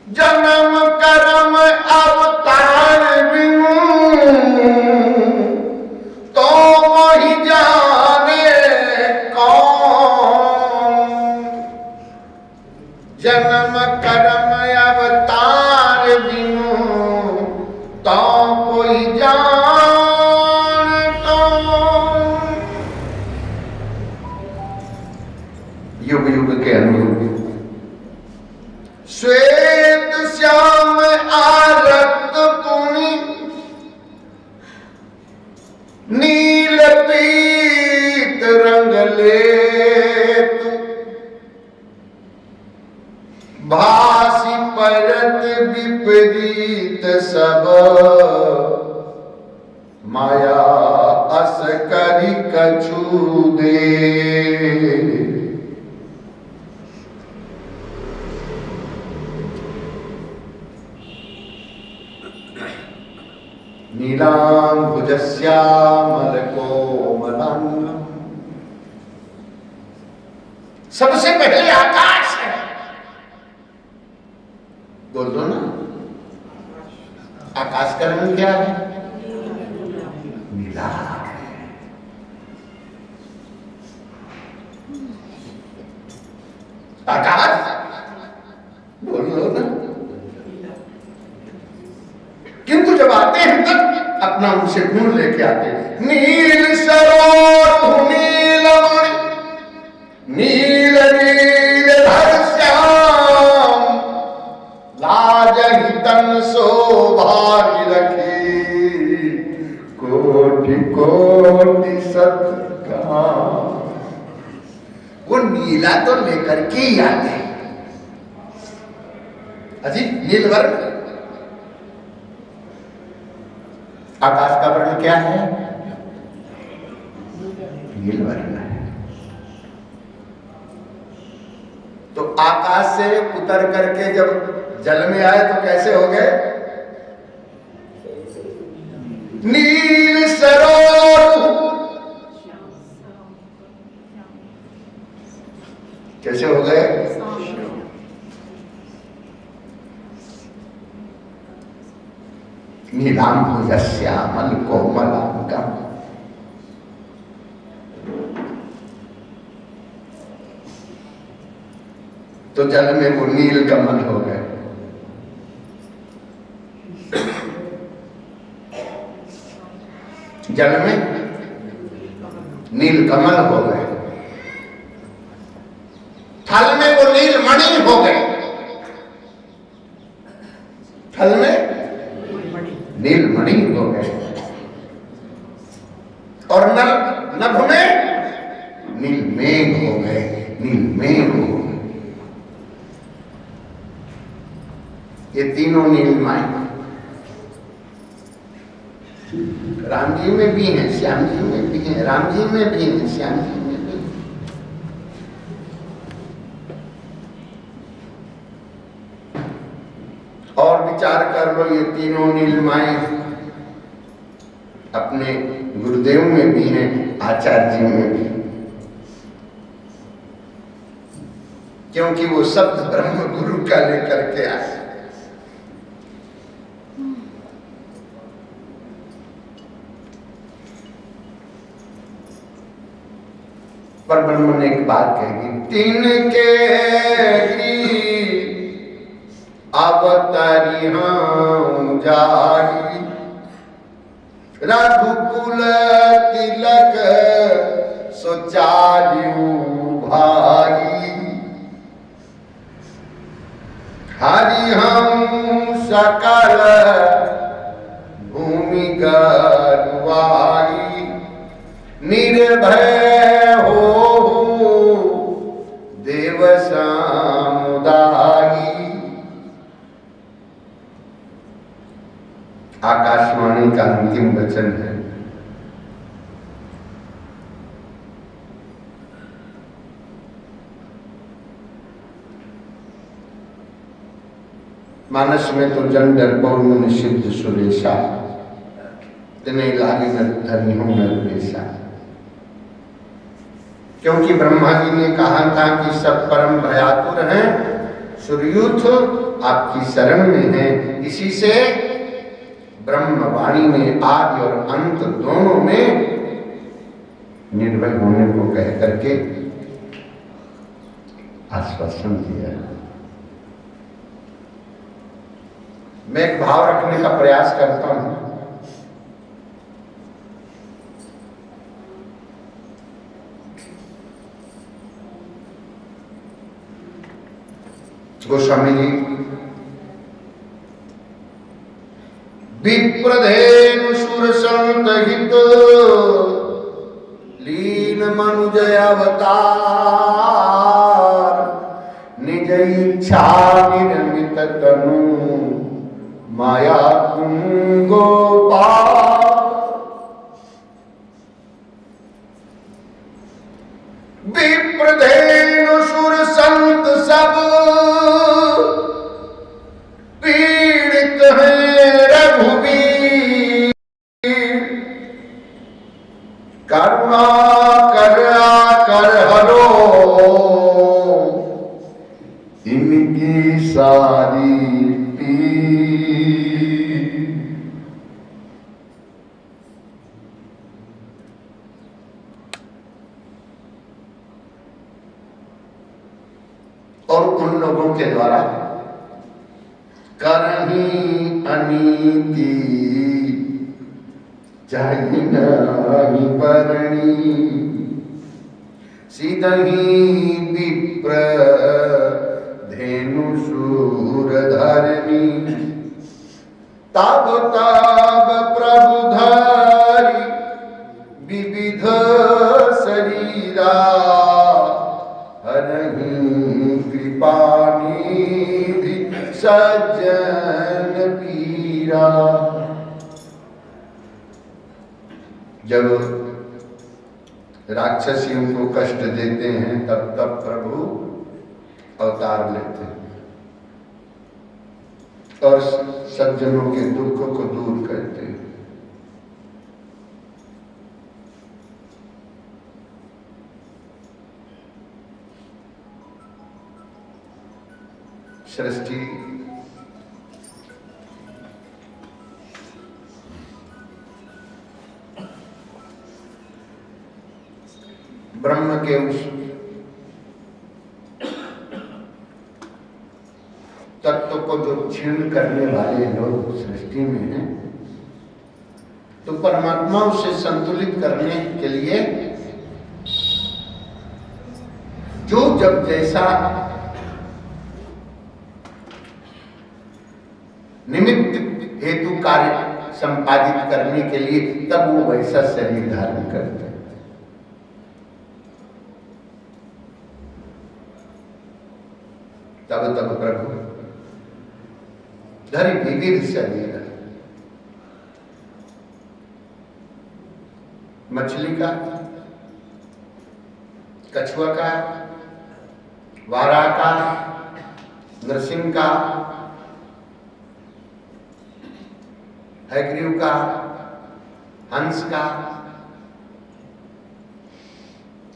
जन्म कर्म अवतार बिनु तो वही जाने कौन। जन्म कर्म अवतार बिनु तो कोई जान युग युग के अनुरूप श्वेत श्याम आरक्त पुनि नील पीत रंग लेत भासी परत विपरीत सब माया अस करी कछु दे। नीलांबुजश्यामल कोमलांगम सबसे पहले आकाश है। बोल दो ना, आकाश का रंग क्या है? नीला। आकाश बोल दो ना। किंतु जब आते हैं तब अपना उनसे गुण लेके आते हैं। नील सरोवर नीलमणि नील नील धर श्याम लाजहि तन शोभागी रखी कोटि कोटि सत्कार। वो नीला तो लेकर के ही आते हैं। अजी नील वर्ण आकाश का वर्ण क्या है? नील वर्ण है। तो आकाश से उतर करके जब जल में आए तो कैसे हो गए? नील सरोवर। कैसे हो गए? नीलांबुजश्यामल कोमलांगम। तो जल में वो नील कमल हो गए। जल में नील कमल हो गए। थल में वो नील मणि हो गए। थल में नीलमणि हो गए। और नभ में नीलमेघ हो गए, नीलमेघ हो गए। ये तीनों नीलमाएं राम जी में भी हैं, श्याम जी में भी हैं, राम जी में भी हैं, श्याम जी में भी। और विचार कर लो, ये तीनों नीलमाएं अपने गुरुदेव में भी हैं, आचार्य जी में भी, क्योंकि वो शब्द ब्रह्म गुरु का लेकर के आए। पर ब्रह्म ने एक बात कही, तिनके अवतारी हम जाई, रघुकुल तिलक सोचारियू भाई, हरि हम सकल भूमि गरुआई, निर्भय हो देव समुदाई। आकाशवाणी का अंतिम वचन है। मानस में तो जन डरपोर मुनि सिद्ध सुरेशा, तिने लागे न धनी हूं नरवेशा। क्योंकि ब्रह्मा जी ने कहा था कि सब परम भयातुर हैं, सूर्यूथ आपकी शरण में है। इसी से ब्रह्मवाणी ने आदि और अंत दोनों में निर्भय होने को कह करके आश्वासन दिया। मैं एक भाव रखने का प्रयास करता हूं। गोस्वामी जी, विप्रधेनु सुर संत हित लीन मनुजय अवतार, निज इच्छा निर्मित तनु माया तुम गोपाल। विप्रधेनु सुर संत सब पीड़ित हैं रघुवीर, करुणा कर हरो इनकी सारी पीर। और उन लोगों के द्वारा करही अनीति जाहि नाही बरणी, सीधही विप्र धेनु सूर धरणी, तब तब प्रभु धरि विविध शरीरा, हरहि कृपा निधि सज्जन पीरा। जब राक्षसियों को कष्ट देते हैं तब तब प्रभु अवतार लेते हैं और सज्जनों के दुखों को दूर करते हैं। सृष्टि ब्रह्म के उस तत्व को जो क्षीण करने वाले लोग सृष्टि में हैं, तो परमात्मा उसे संतुलित करने के लिए जो जब जैसा निमित्त हेतु कार्य संपादित करने के लिए तब वो वैसा शरीर धारण करते हैं। तब तब प्रभु धरि विविध शरीर, मछली का, कछुआ का, वारा का, नरसिंह का, हयग्रीव का, हंस का,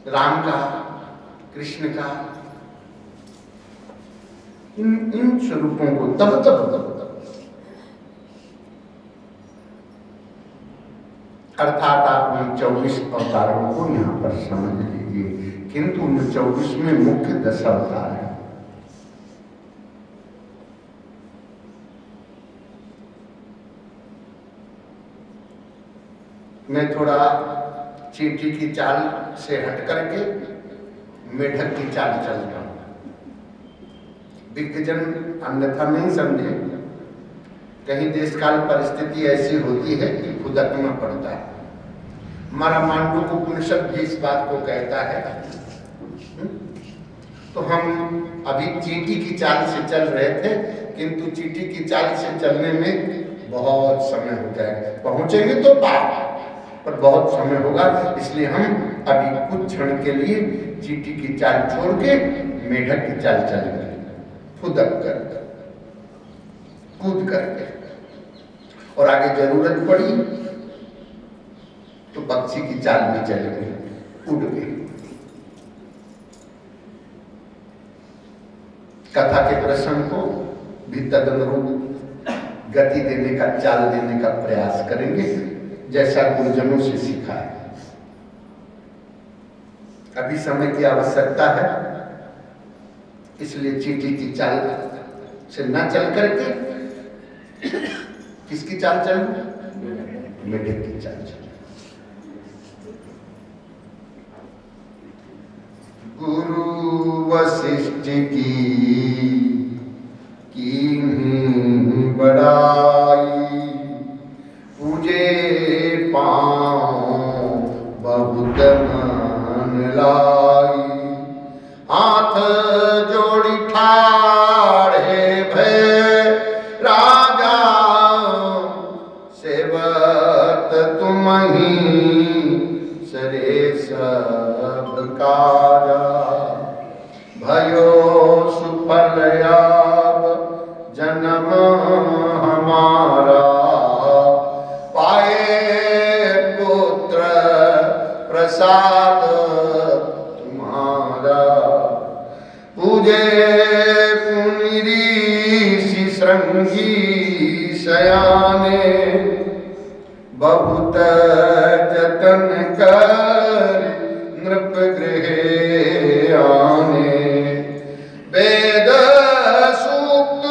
राम का, कृष्ण का, इन स्वरूपों को तब अर्थात आप उन 24 अवतारों को यहां पर समझ लीजिए, किंतु उन 24 में मुख्य 10 अवतार है। मैं थोड़ा चींटी की चाल से हट करके मेढक की चाल चल रहा हूं। विज्ञजन अन्यथा नहीं समझे, कहीं देश काल परिस्थिति ऐसी होती है कि खुदकना पड़ता है। हमारा मांडू उपनिषद भी इस बात को कहता है। तो हम अभी चींटी की चाल से चल रहे थे, किंतु चींटी की चाल से चलने में बहुत समय हो जाएगा। पहुंचेंगे तो पार, पर बहुत समय होगा, इसलिए हम अभी कुछ क्षण के लिए चींटी की चाल छोड़ के मेढक की चाल चलेंगे, खुदक कर, कूद करके, और आगे जरूरत पड़ी तो पक्षी की चाल में चलेंगे, उड़ के। कथा के प्रसंग को भी तदनुरूप गति देने का, चाल देने का प्रयास करेंगे, जैसा गुरुजनों से सीखा है। अभी समय की आवश्यकता है, इसलिए चींटी की चाल से न चल करके किसकी चाल चल, मेढक की चाल चल। गुरु वशिष्ठ की बड़ाई, पूजे पाँव बहुत मन लाई, हाथ जोड़ी ठाड़े भय राजा, सेवत तुम्हीं सरे सब काजा, भयो सुफल अब जन्म हमारा, पाए पुत्र प्रसाद तुम्हारा, पूजे पुनि ऋषि श्रृंगी शयाने, बहुत जतन कर नृप गृह आने, वेद सूक्त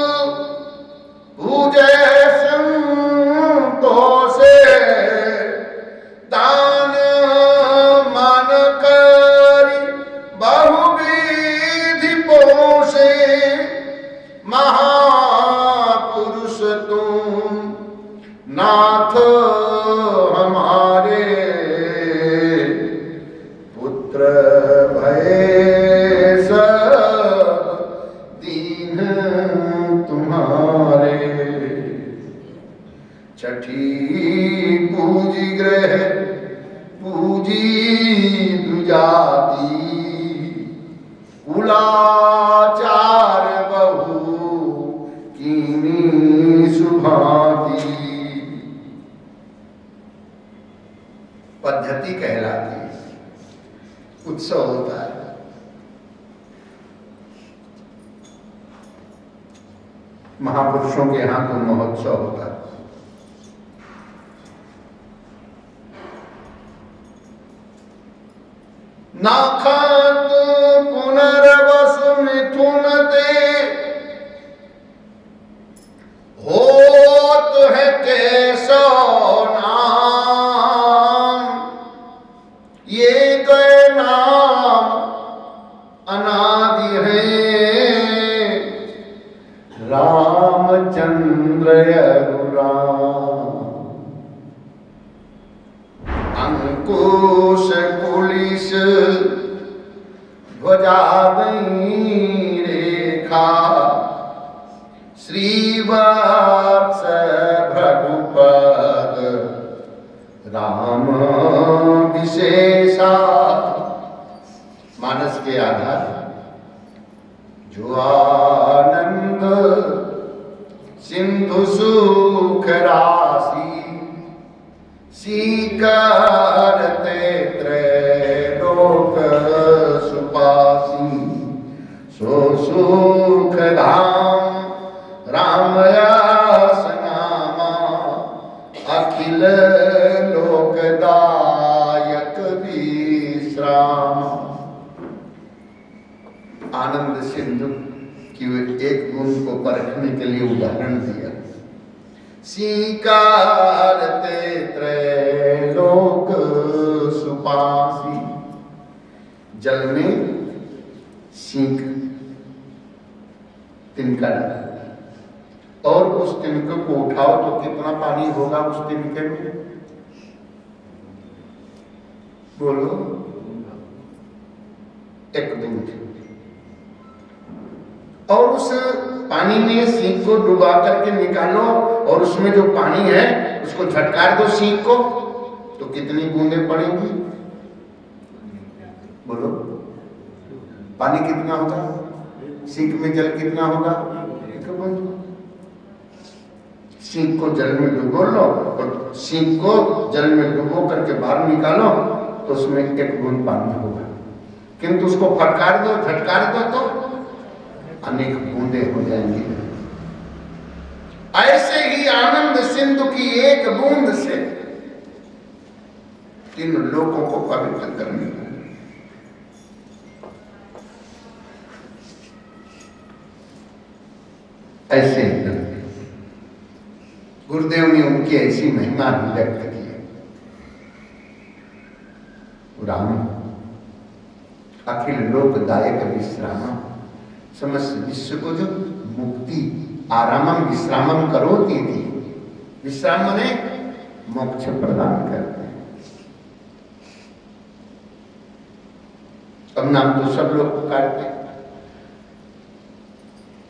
पूजे संतों से, दान मान कर बहुविधि पोषे, महापुरुष तुम नाथ हमारे, पुत्र भय सब दीन तुम्हारे, छठी पूजी ग्रह पूजी दुजाति, कुलाचार बहु कीनी सुभाति, पद्धति कहलाती है। उत्सव होता है, महापुरुषों के यहाँ तो महोत्सव होता है। नाखात पुनर्वसु मिथुन ते, होत है कैसो नाम, ये गए नाम अनादि है, रामचंद्र रघुराम, अंकुश कुलिश ध्वजा रेखा, वत्स भगुपद राम विशेषा। मानस के आधार जो आनंद सिंधु सुख राशि सीकरते त्रैलोक सुपासी। सो सुख धाम राम यस नामा अखिल लोकदायक विश्राम। आनंद सिंधु की एक बूंद को परखने के लिए उदाहरण दिया। सीकारते त्रैलोक सुपासी। जल में सींक तिनका डाला और उस तिनके को उठाओ तो कितना पानी होगा उस तिनके में? बोलो। एक बूंद। और उस पानी में सींक को डुबा करके निकालो और उसमें जो पानी है उसको झटकार दो सींक को तो कितनी बूंदें पड़ेंगी? बोलो। पानी कितना होगा? सींक में जल कितना होगा? एक बूंद। सींक को जल में डुबो लो और सींक को जल में डुबो करके बाहर निकालो तो उसमें एक बूंद पानी होगा। किंतु उसको फटकार दो, झटकार दो तो अनेक बूंदें हो जाएंगी। ऐसे ही आनंद सिंधु की एक बूंद से इन लोगों को पवित्र करने का। ऐसे ही गुरुदेव ने उनकी ऐसी महिमा व्यक्त की। राम अखिल लोकदायक विश्राम। समस्त विश्व को जो मुक्ति आरामम विश्रामम करोती थी। विश्राम माने मोक्ष प्रदान करते हैं। अब नाम तो सब लोग पुकारते।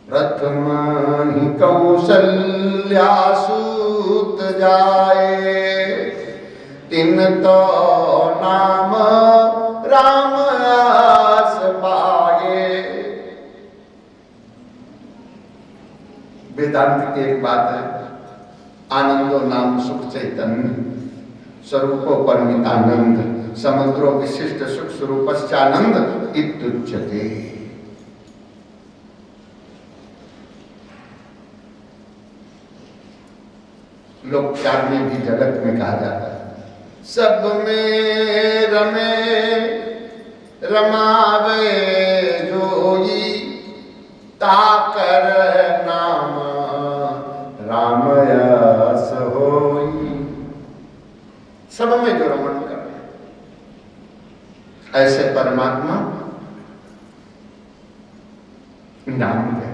प्रथम ही कौशल्यासूत जाए तिन तो नाम राम आस पाए। वेदांत की एक बात है। आनंदो नाम सुख चैतन्य स्वरूपो परमितानंद समुद्रो विशिष्ट सुख स्वरूपश्चानंद इत्युच्यते। लोकचार में भी जगत में कहा जाता है सब में रमे रमावे जोई ताकर नाम राम यस होई। सब में जो रमण कर ऐसे परमात्मा नाम है।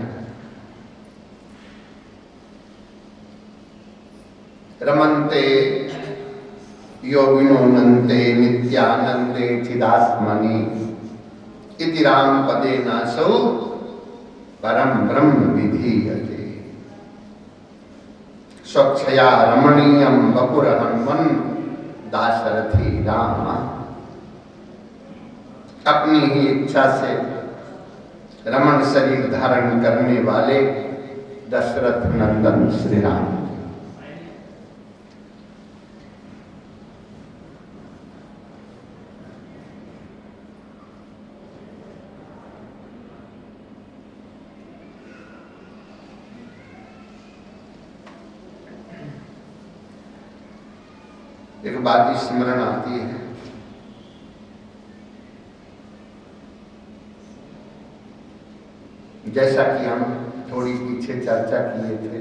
रमन्ते योगिनो नन्ते नित्यानंदे चिदात्मनि इति राम पदे नासौ परम ब्रह्म विधीयते। स्वच्छया रमणीयम बपुर हनुमन दाशरथी राम। अपनी ही इच्छा से रमण शरीर धारण करने वाले दशरथ नंदन श्री राम। एक बात स्मरण आती है। जैसा कि हम थोड़ी पीछे चर्चा किए थे,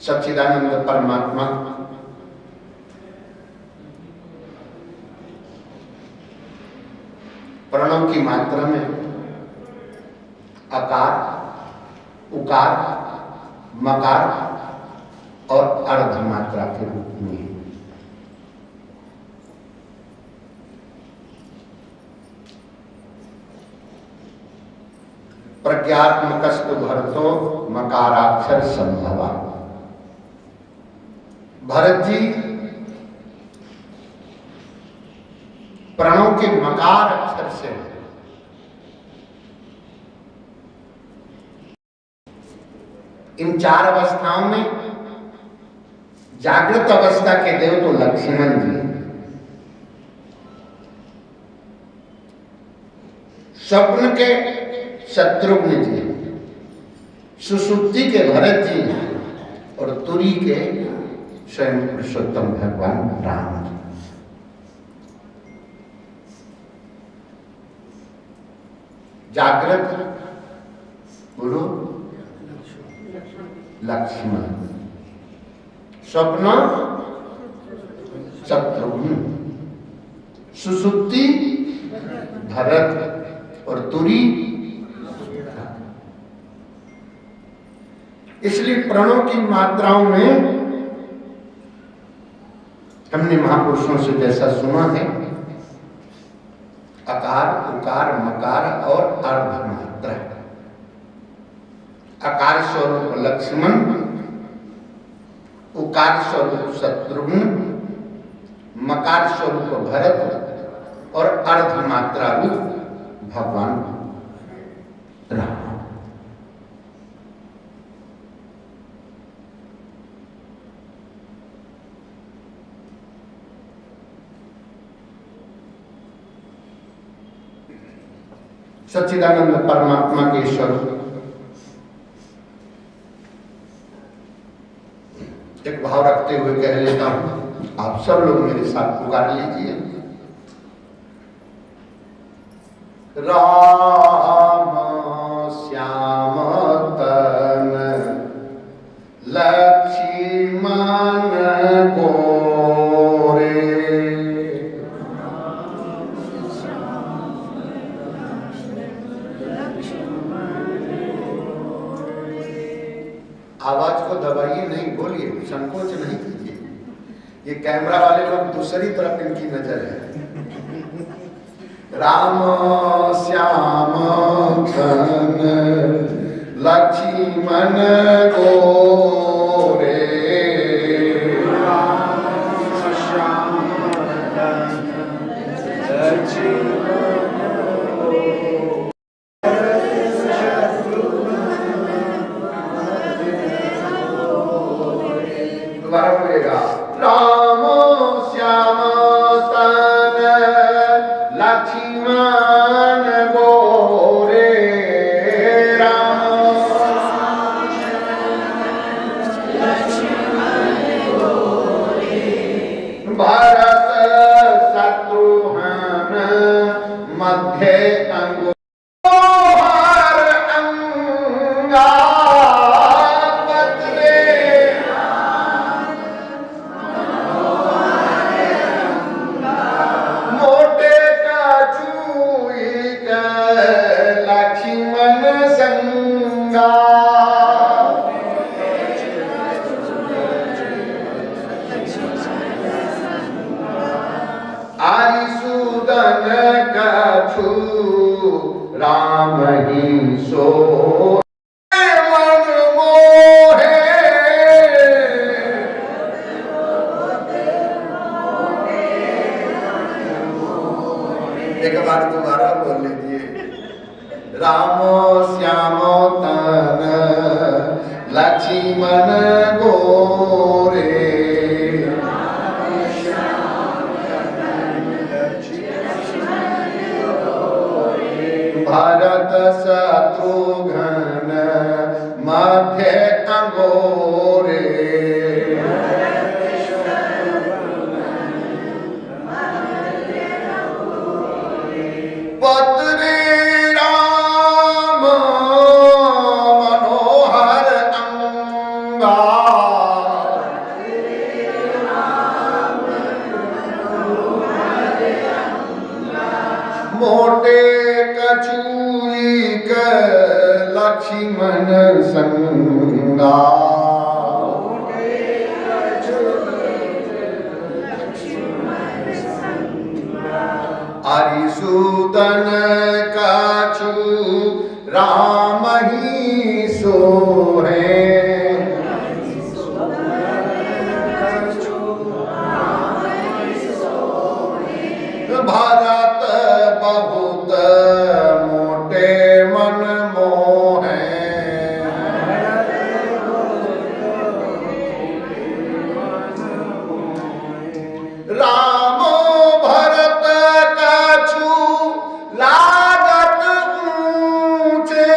सच्चिदानंद परमात्मा प्रणव की मात्रा में अकार, उकार, मकार और अर्धमात्रा के रूप में। प्रज्ञात्मकस्तु भरतो मकाराक्षर संभवा। भरत जी प्रणव के मकार अक्षर से इन 4 अवस्थाओं में जागृत अवस्था के देव तो लक्ष्मण जी, स्वप्न के शत्रुघ्न जी, सुसुप्ति के भरत जी और तुरी के स्वयं पुरुषोत्तम भगवान राम जी। जागृत गुरु लक्ष्मण, स्वप्न शत्रुघ्न, सुसुप्ति भरत और तुरी। इसलिए प्रणव की मात्राओं में हमने महापुरुषों से जैसा सुना है, अकार, उकार, मकार और अर्धमात्रा। अकार स्वरूप लक्ष्मण, उकार स्वरूप शत्रुघ्न, मकार स्वरूप भरत और अर्धमात्रा रूप भगवान राम। सच्चिदानंद परमात्मा के स्वरूप एक भाव रखते हुए कह लेता हूं, आप सब लोग मेरे साथ पुकार लीजिए। राम श्याम तन लक्ष्मण गोरे। आवाज को दबाइए नहीं, बोलिए, संकोच नहीं कीजिए। ये कैमरा वाले लोग दूसरी तरफ इनकी नजर है। राम श्याम तन लक्ष्मण गोरे। दोबारा बोलेगा, राम श्याम तन लक्ष्मण गोरे। राम भरत शत्रुघ्न मध्य अंगो राम ही सो मन मोहे। एक बार दोबारा बोल लीजिए, राम श्याम तन लक्ष्मण गोरे। भरत शत्रुघ्न मध्य अंगोरे। पत्रे राम मनोहर अंगा। मोटे कछुई लक्ष्मण संगा। हरिसूदन काछु राम ही सोहे। भरत बहुत मोटे मन मोहे। रामो भरत कछु लागत ऊंचे।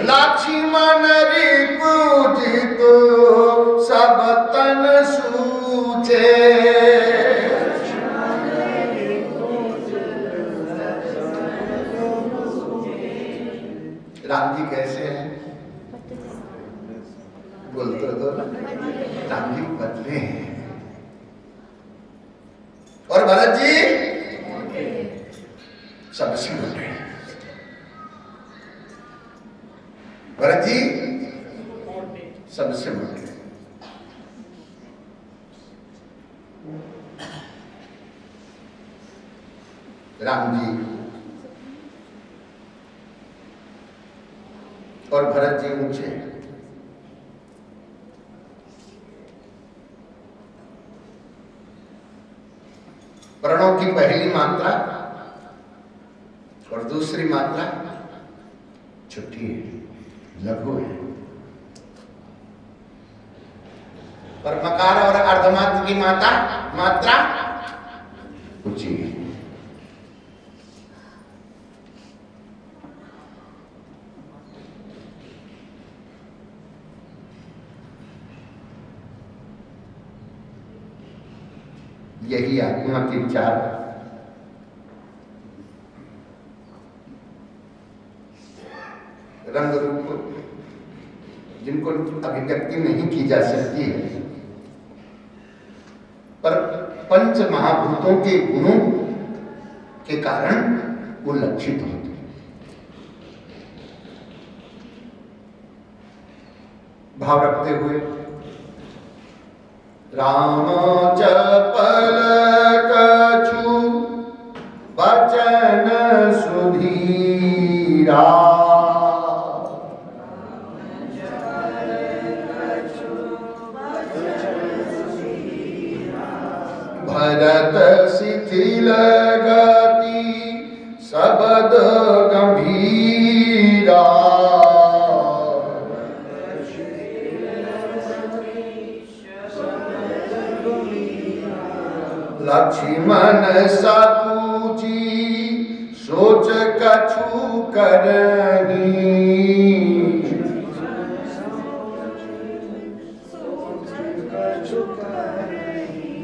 लक्ष्मण रिपुजित सब तन सूचे। राम जी कैसे हैं? बोलते तो राम जी बदले हैं। और भरत जी सबसे मोटे। भरत जी सबसे मोटे। राम जी और भरत जी ऊंचे। प्रणव की पहली मात्रा और दूसरी मात्रा छोटी है, लघु है। और मकार और अर्धमात्र की मात्रा ऊंची है। यही आत्मा के विचार रंग रूप जिनको अभिव्यक्ति नहीं की जा सकती है, पर पंच महाभूतों के गुणों के कारण वो लक्षित होते हैं। भाव रखते हुए राम चपल कछु वचन सुधीरा। भरत शिथिल गति शब्द गंभीरा। लक्ष्मण सकुची सोच कछु करही।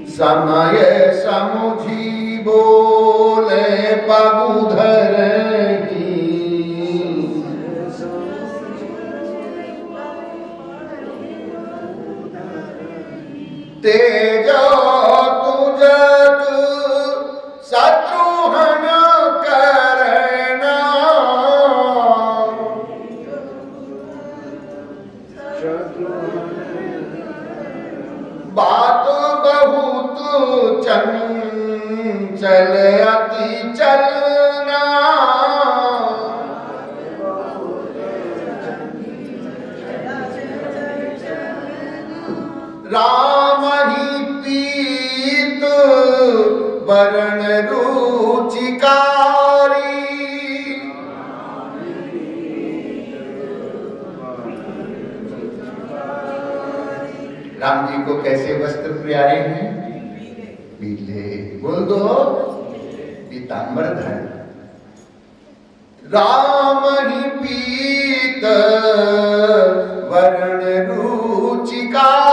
समय समुझी बोले पगु धरही। तेजो तुजक शत्रुहन करना। बात बहुत चंचल अति चलना। राम ही पीत वरण रुचिकारी। राम जी को कैसे वस्त्र प्यारे हैं? पीले। बोल दो पीतांबरधर। राम ही पीत वर्ण रुचिकारी।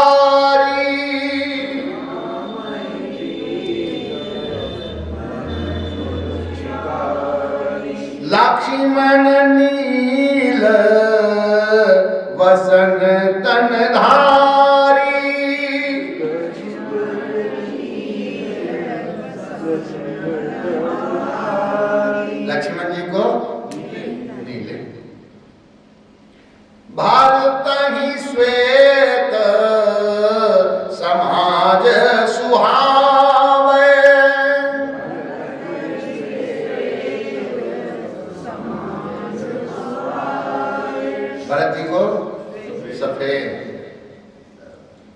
लक्ष्मण नील वसन तन धारी। लक्ष्मण जी को नीले। भारत ही श्वेत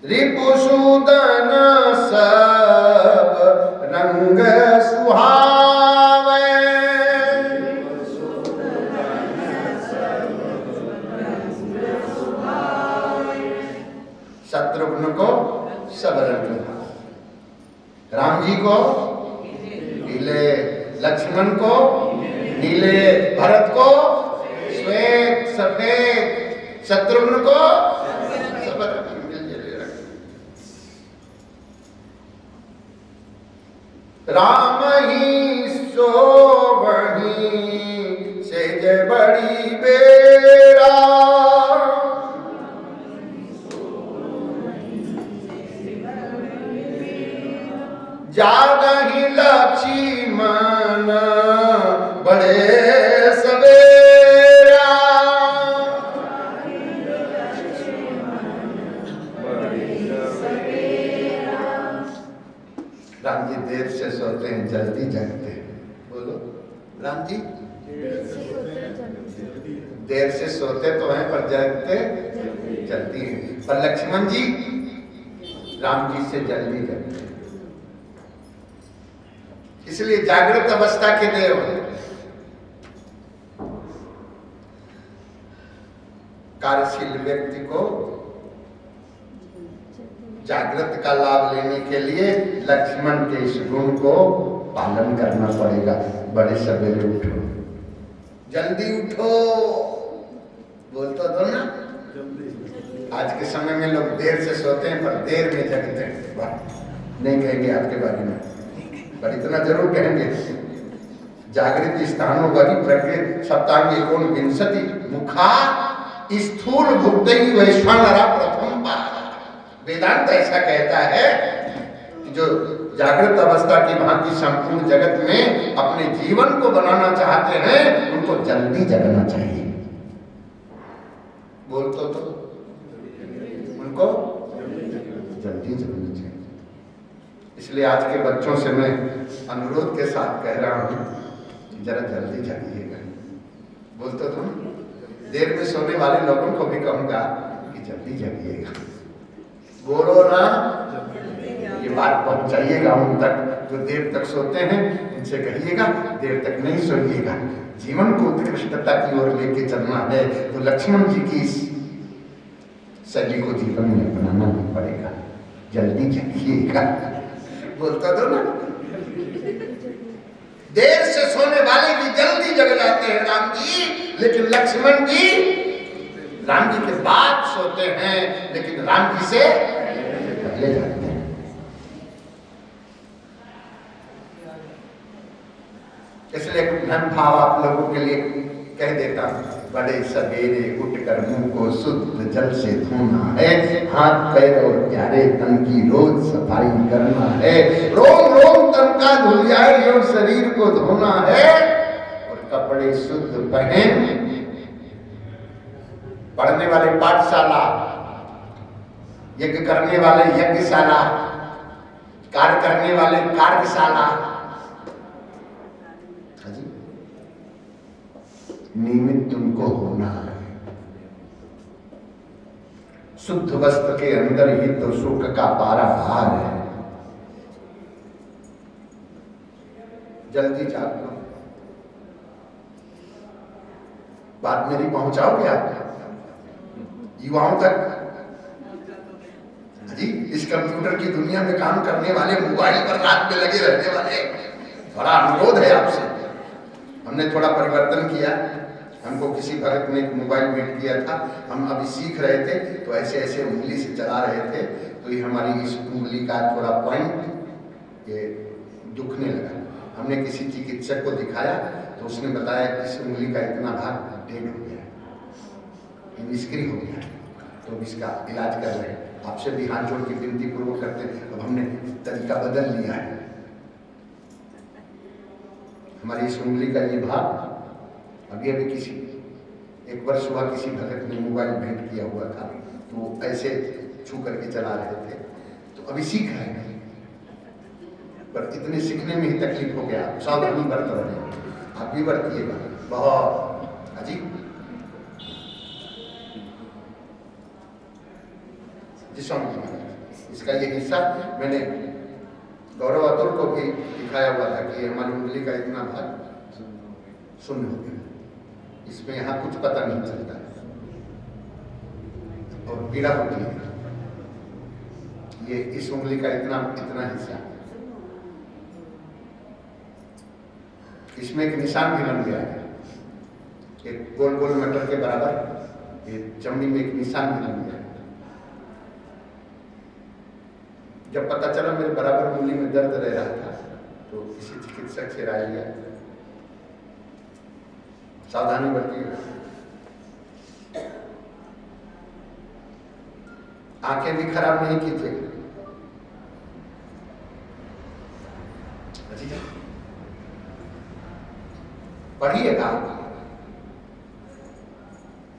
रिपुसूदन सब रंग सुहावे, शत्रुघ्न को सब रंग, राम जी को नीले, लक्ष्मण को नीले, भरत को श्वेत सफेद, शत्रुघ्न को सब रंग मिल रखे। राम ही शोभही से जय बड़ी बेड़ा, जागहि लक्ष्मण बड़े सवेरा, राम जी देर से सोते हैं जल्दी जगते हैं। बोलो राम जी देर से सोते तो हैं पर जगते जल्दी हैं। पर लक्ष्मण जी राम जी से जल्दी जगते हैं, इसलिए जागृत अवस्था के देव हैं। कार्यशील व्यक्ति को जागृत का लाभ लेने के लिए लक्ष्मण के इस गुण को पालन करना पड़ेगा। बड़े सवेरे उठो, जल्दी उठो, बोलता दो ना। आज के समय में लोग देर से सोते हैं पर देर में जगते हैं। वाह, नहीं कहेंगे आपके बारे में, पर इतना जरूर कहेंगे। जागृत स्थानों वही प्रकृति सप्तांग एकोन विंशति मुखा स्थूल भुक्ति वैश्वानरा प्रथम पार। वेदांत ऐसा कहता है कि जो जागृत अवस्था की भांति संपूर्ण जगत में अपने जीवन को बनाना चाहते हैं उनको जल्दी जगना चाहिए। बोल तो उनको जल्दी जगना चाहिए। इसलिए आज के बच्चों से मैं अनुरोध के साथ कह रहा हूं कि जरा जल्दी जागिएगा। बोल तो तुम देर में सोने वाले लोगों को भी कहूंगा कि जल्दी जागिएगा। बोलो ना, ये बात पहुंचाइएगा उन तक जो देर तक सोते हैं। उनसे कहिएगा देर तक नहीं सोइएगा, जीवन को उत्कृष्टता की ओर लेके चलना है तो लक्ष्मण जी की इस शैली को जीवन में अपनाना भी पड़ेगा। जल्दी जागिएगा। बोलता दो ना, देर से सोने वाले भी जल्दी जग जाते हैं राम जी, लेकिन लक्ष्मण जी राम जी के बाद सोते हैं लेकिन राम जी से पहले जाते हैं। इसलिए धन भाव आप लोगों के लिए कह देता हूं। बड़े सवेरे उठकर मुंह को शुद्ध जल से धोना है, हाथ पैर और प्यारे तन की रोज सफाई करना है, रोम रोम तन का धुलियाई और शरीर को धोना है और कपड़े शुद्ध पहन। पढ़ने वाले पाठशाला, यज्ञ करने वाले यज्ञशाला, कार्य करने वाले कार्यशाला, नियमित तुमको होना है। शुद्ध वस्त्र के अंदर ही तो सुख का पारावार है। जल्दी जाग लो। बात मेरी पहुंचाओगे आप युवाओं तक? जी, इस कंप्यूटर की दुनिया में काम करने वाले, मोबाइल पर रात में लगे रहने वाले, बड़ा अनुरोध है आपसे। हमने थोड़ा परिवर्तन किया। हमको किसी भगत ने एक मोबाइल भेंट किया था, हम अभी सीख रहे थे तो ऐसे ऐसे उंगली से चला रहे थे तो ये हमारी इस उंगली का थोड़ा पॉइंट ये दुखने लगा। हमने किसी चिकित्सक को दिखाया तो उसने बताया कि इस उंगली का इतना भाग डेड हो गया है, निष्क्रिय हो गया है, तो इसका इलाज कर रहे हैं। आपसे भी हाथ जोड़ के विनती पूर्वक करते हैं, अब हमने तरीका बदल लिया है। हमारी इस उंगली का ये भाग अभी अभी किसी एक वर्ष हुआ किसी भगत ने मोबाइल भेंट किया हुआ था तो ऐसे छू करके चला रहे थे तो अभी सीख रहे हैं, पर इतने सीखने में ही तकलीफ हो गया। सावधानी बरत रहे हैं, आप भी बरतिएगा। बहुत अजीब, स्वामी जी महाराज। इसका ये हिस्सा मैंने गौरव अतुल को भी दिखाया हुआ था कि हमारी उंगली का इतना भाग शून्य हो गया, इसमें यहाँ कुछ पता नहीं चलता और पीड़ा होती है। ये इस उंगली का इतना हिस्सा, इसमें एक निशान भी बन गया है, एक गोल गोल मटर के बराबर ये चमड़ी में एक निशान भी बन गया है। जब पता चला मेरे बराबर उंगली में दर्द रह रहा था तो किसी चिकित्सक से राय लिया, सावधानी बरती, आंखें भी खराब नहीं की थी। पढ़िएगा,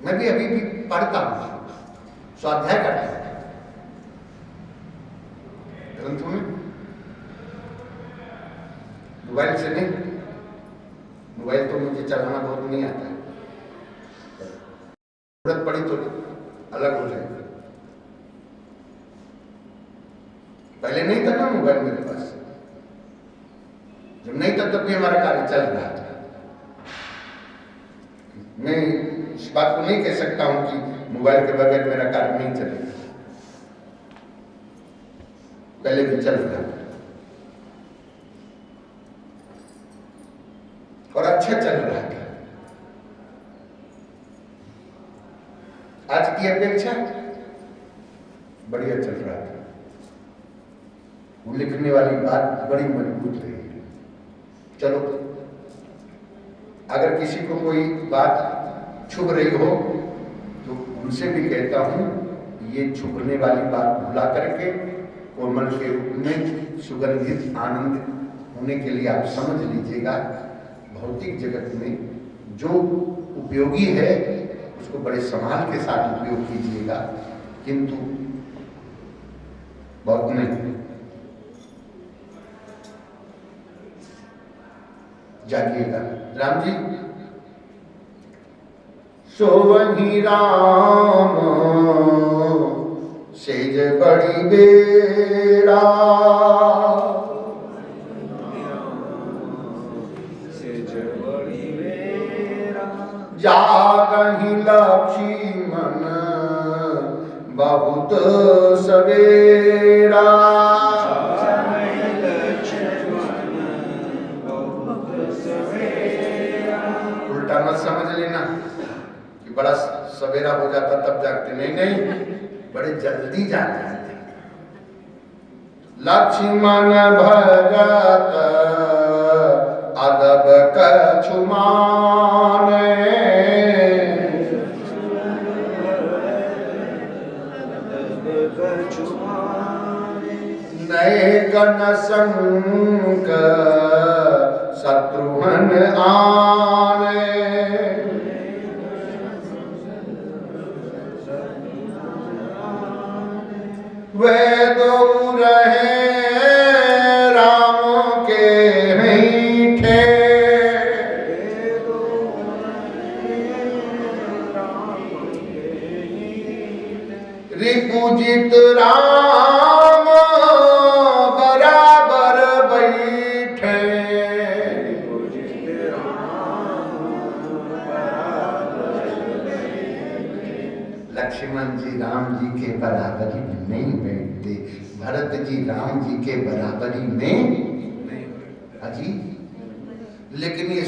मैं भी अभी भी पढ़ता हूं, स्वाध्याय करता हूं ग्रंथों में, मोबाइल से नहीं। मोबाइल तो मुझे चलाना बहुत नहीं आता है, जरूरत पड़ी तो अलग हो जाएगा। पहले नहीं था ना मोबाइल मेरे पास, जब नहीं था तब भी हमारा कार्य चल रहा था। मैं इस बात को नहीं कह सकता हूं कि मोबाइल के बगैर मेरा कार्य नहीं चलेगा, पहले भी चल रहा था और अच्छा चल रहा था। आज की अपेक्षा बढ़िया चल रहा था। वो लिखने वाली बात बड़ी मजबूत रही। चलो, अगर किसी को कोई बात छुप रही हो तो उनसे भी कहता हूं, ये छुपने वाली बात भुला करके कोमल के रूप में सुगंधित आनंद होने के लिए आप समझ लीजिएगा। भौतिक जगत में जो उपयोगी है उसको बड़े संभाल के साथ उपयोग कीजिएगा, किंतु बहुत नहीं। जागिएगा। राम जी, सो वही राम सेज बड़ी बेरा, जागहि लक्ष्मण बहुत सवेरा। उल्टा मत समझ लेना कि बड़ा सवेरा हो जाता तब जागते, नहीं नहीं, बड़े जल्दी जाग जाते। लक्ष्मण भरत अदब कछु माने, नए गण संग शत्रुघ्न आने, वे दो रहे राम के मीठे, रिपुजित राम बराबर बैठे, लक्ष्मण जी राम जी के बराबरी में नहीं बैठते, भरत जी राम जी के बराबरी में नहीं। अजी, लेकिन ये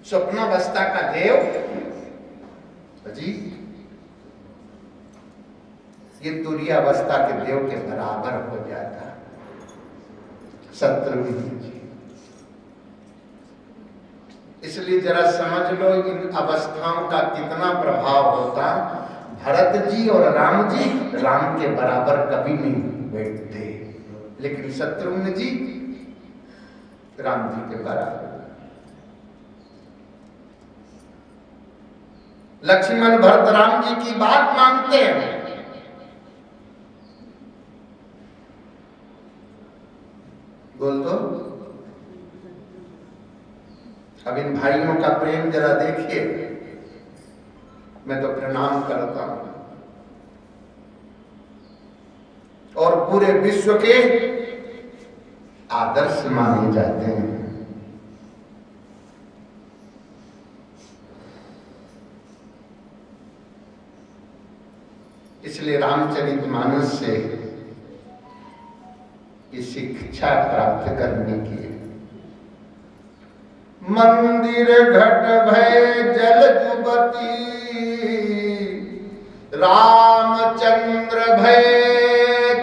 स्वप्नावस्था का देव अजी, ये तुरीयावस्था के देव के बराबर हो जाता शत्रुघ्न जी। इसलिए जरा समझ लो इन अवस्थाओं का कितना प्रभाव होता। भरत जी और राम जी राम के बराबर कभी नहीं बैठते, लेकिन शत्रुघ्न जी राम जी के बराबर। लक्ष्मण भरत राम जी की बात मानते हैं, बोल दो। अब इन भाइयों का प्रेम जरा देखिए। मैं तो प्रणाम करता हूं, पूरे विश्व के आदर्श माने जाते हैं। इसलिए रामचरितमानस से ये शिक्षा प्राप्त करने की मंदिर घट भय जल जुबती, रामचंद्र भय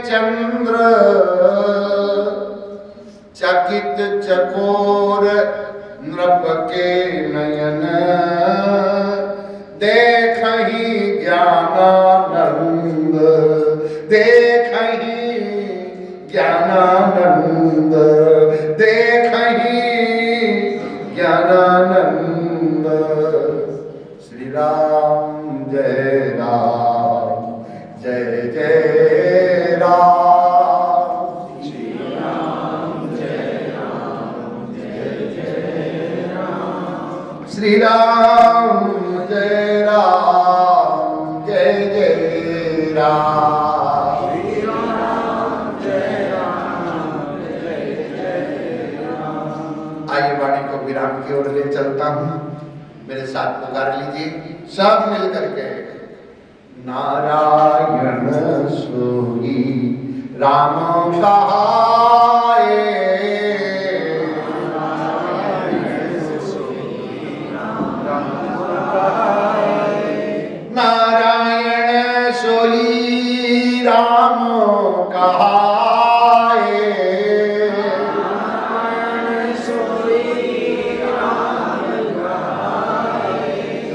चंद्र, चकित चकोर नृप के नयन, देखहि ज्ञानानंद, देखहि ज्ञानानंद, देखहि ज्ञानानंद। श्री राम जय राम, जय जय राम, श्री राम जय राम, जय जय राम, श्री राम जय राम, जय जय राम, श्री राम जय राम, जय जय राम। आइए वाणी को विराम की ओर ले चलता हूँ। मेरे साथ पुकार लीजिए सब मिलकर के। नारायण सोई राम कहाए, नारायण सोई राम कहाए,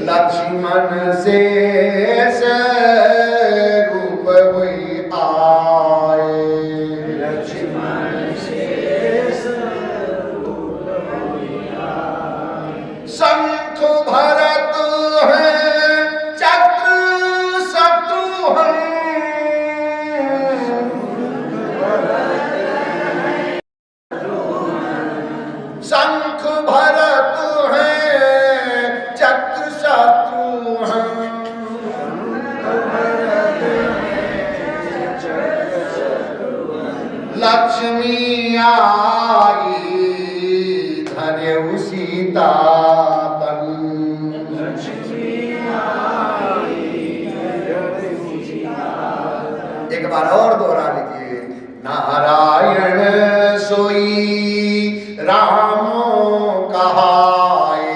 लक्ष्मण से रूप हुई आए, लक्ष्मण से रूप हुई आए। शंख भरत है चक्र शत्रुघ्न, शंख भरत है चक्र शत्रुघ्न, लक्ष्मी आई धन्य सीता तन, एक बार और दोहरा लीजिए। नारायण सोई राम कहाए,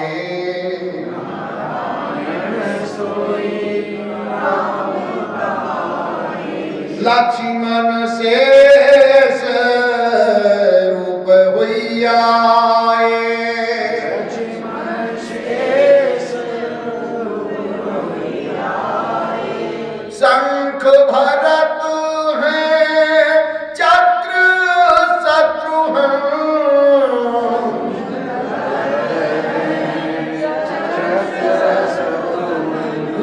लक्ष्मण से रूप हुई आए, शंख भरत है चक्र शत्रुघ्न,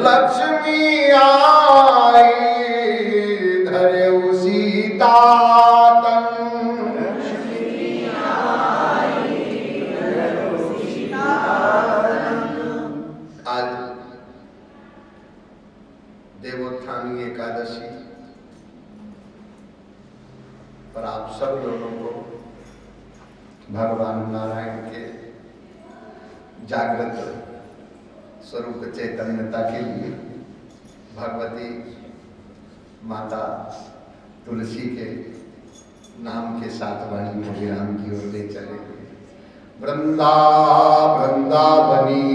लक्ष्मी आई धरे सीता तन, आज देवोत्थानी एकादशी पर आप सब लोगों को भगवान नारायण के जागृत स्वरूप चैतन्यता के लिए भगवती माता तुलसी के नाम के साथ वाणी को विराम की ओर ले चले। वृंदा वृंदावनी,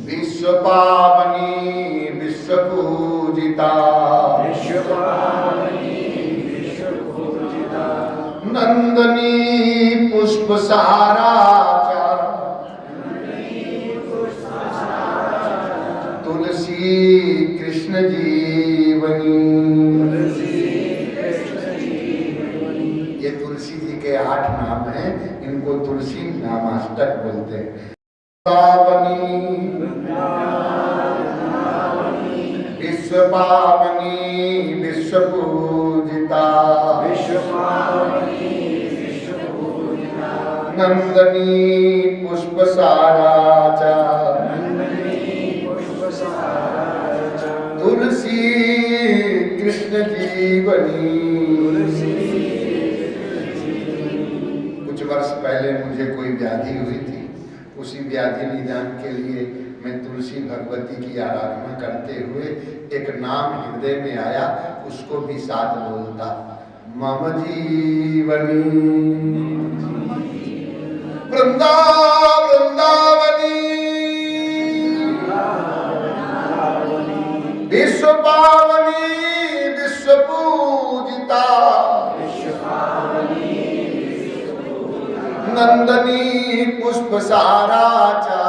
विश्व पावनी विश्व पूजिता, नंदनी पुष्प सारा तुलसी कृष्ण जीवनी। ये तुलसी जी के 8 नाम हैं, इनको तुलसी नामाष्टक बोलते हैं। विश्व पावनी विश्व पूजिता, नंदनी पुष्प सारा तुलसी कृष्ण जीवनी। कुछ वर्ष पहले मुझे कोई व्याधि हुई थी, उसी व्याधि निदान के लिए मैं तुलसी भगवती की आराधना करते हुए एक नाम हृदय में आया, उसको भी साथ बोलता, मम जीवनी वृंदावनी विश्व पावनी विश्व पूजिता नंदनी पुष्प साराचा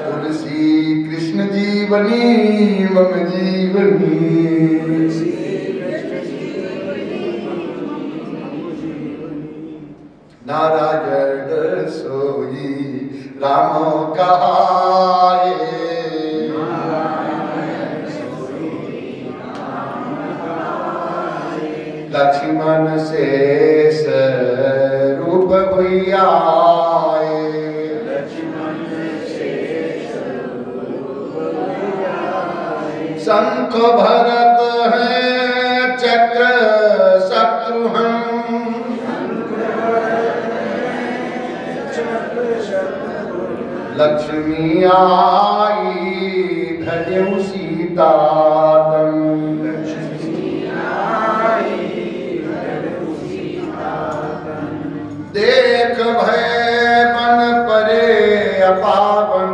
तुलसी कृष्ण जीवनी मम जीवनी। नारायण सोई राम कहाए, लक्ष्मण शेष रूप हुई आए, शंख भरत है चक्र शत्रुघ्न, लक्ष्मी आई धर्यु सीता देख भय मन परे अपावन,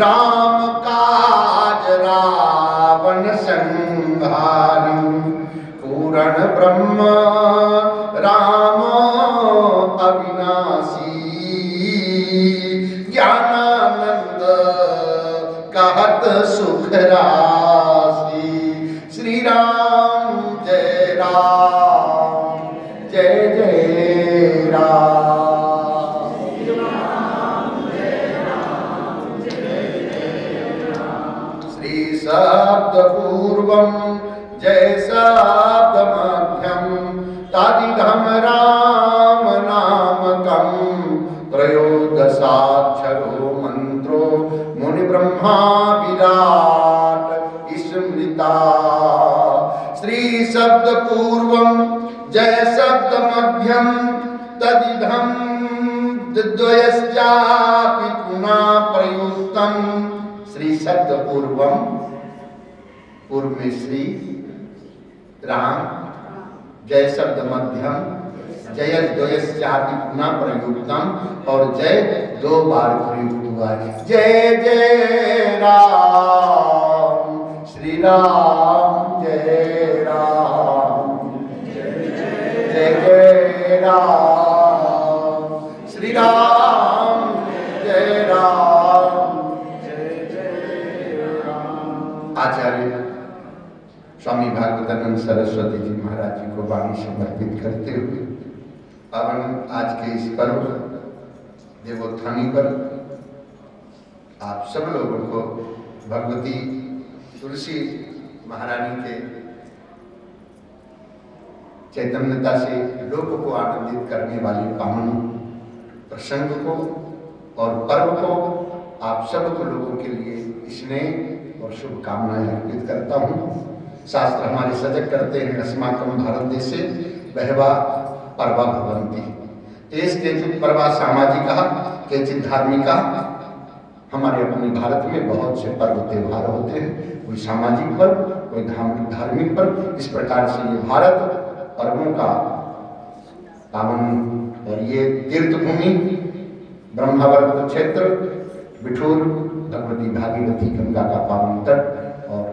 राम काज रावण संहारम, पूर्ण ब्रह्म राम अविनाशी, ज्ञानानंद कहत सुख राशि। श्री राम जय राम जय जय राम। श्री शब्द पूर्वम जय शब्द मध्यम, तादिघम राम नामकम, त्रयोदशाक्षरो मंत्रो मुनि ब्रह्मा विराट स्मृता। श्री शब्द पूर्वम जय शब्द मध्यम, तदिधम द्वयश्चापि पुनः प्रयुक्तम। श्री शब्द पूर्वम, पूर्व में श्री राम, जय शब्द मध्यम, जय द्वयश्चापि पुनः प्रयुक्तम, और जय दो बार प्रयुक्त हुआ है। जय जय राम श्री राम जय राम, जय जय राम श्री राम जय राम, जय जय राम। आचार्य स्वामी भागवतानंद सरस्वती जी महाराज जी को वाणी समर्पित करते हुए पावन आज के इस पर्व देवोत्थानी पर आप सब लोगों को भगवती तुलसी महारानी के चैतन्यता से लोक को आनंदित करने वाले पावन प्रसंग को और पर्व को आप सब लोगों के लिए स्नेह और शुभकामनाएं अर्पित करता हूँ। शास्त्र हमारे सजग करते हैं, अस्माकं भारत देशे बहवा पर्वा भवन्ति, देश केचित् पर्वा सामाजिका केचित् धार्मिका। हमारे अपने भारत में बहुत से पर्व त्योहार होते हैं, कोई सामाजिक पर्व, कोई धार्मिक पर्व। इस प्रकार से ये भारत पर्वों का पावन और ये तीर्थ भूमि ब्रह्मावर्त क्षेत्र, बिठूर, भगवती भागीरथी गंगा का पावन तट और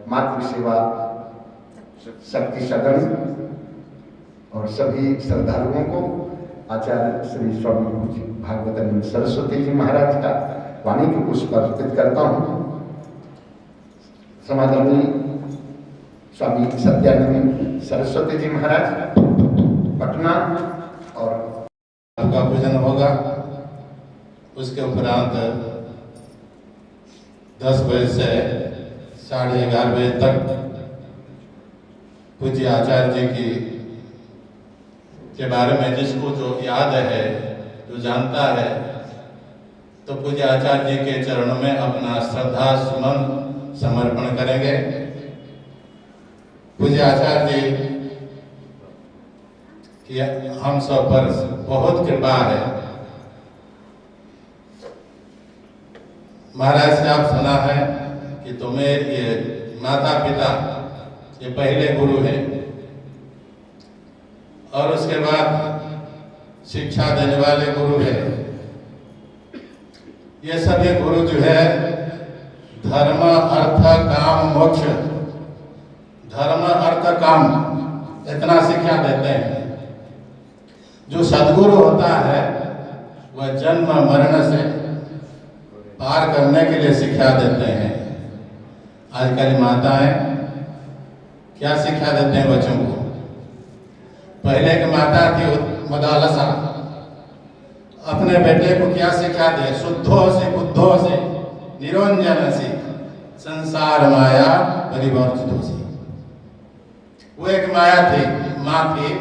मातृ सेवा शक्ति सदन और सभी श्रद्धालुओं को आचार्य श्री स्वामी भागवतानंद सरस्वती जी महाराज का वाणी के पुष्प अर्पित करता हूँ। समाधर्मी स्वामी सत्यानंद सरस्वती जी महाराज पटना और का पूजन होगा। उसके उपरांत 10 बजे से 11:30 बजे तक पूज्य आचार्य जी की के बारे में जिसको जो याद है, जो जानता है, तो पूज्य आचार्य जी के चरणों में अपना श्रद्धा सुमन समर्पण करेंगे। पूज्य आचार्य जी कि हम सब पर बहुत कृपा है। महाराज से आप सुना है कि तुम्हें ये माता पिता ये पहले गुरु हैं और उसके बाद शिक्षा देने वाले गुरु हैं। ये सभी गुरु जो है धर्म अर्थ काम मोक्ष, धर्म अर्थ काम इतना शिक्षा देते हैं। जो सद्गुरु होता है वह जन्म मरण से पार करने के लिए शिक्षा देते हैं। आजकल माताएं क्या शिक्षा देते हैं बच्चों को? पहले की माता थी मदालसा, अपने बेटे को क्या शिक्षा दे? शुद्धो से बुद्धो से निरंजन से संसार माया परिवर्तित से। वो एक माया थी, माँ थी।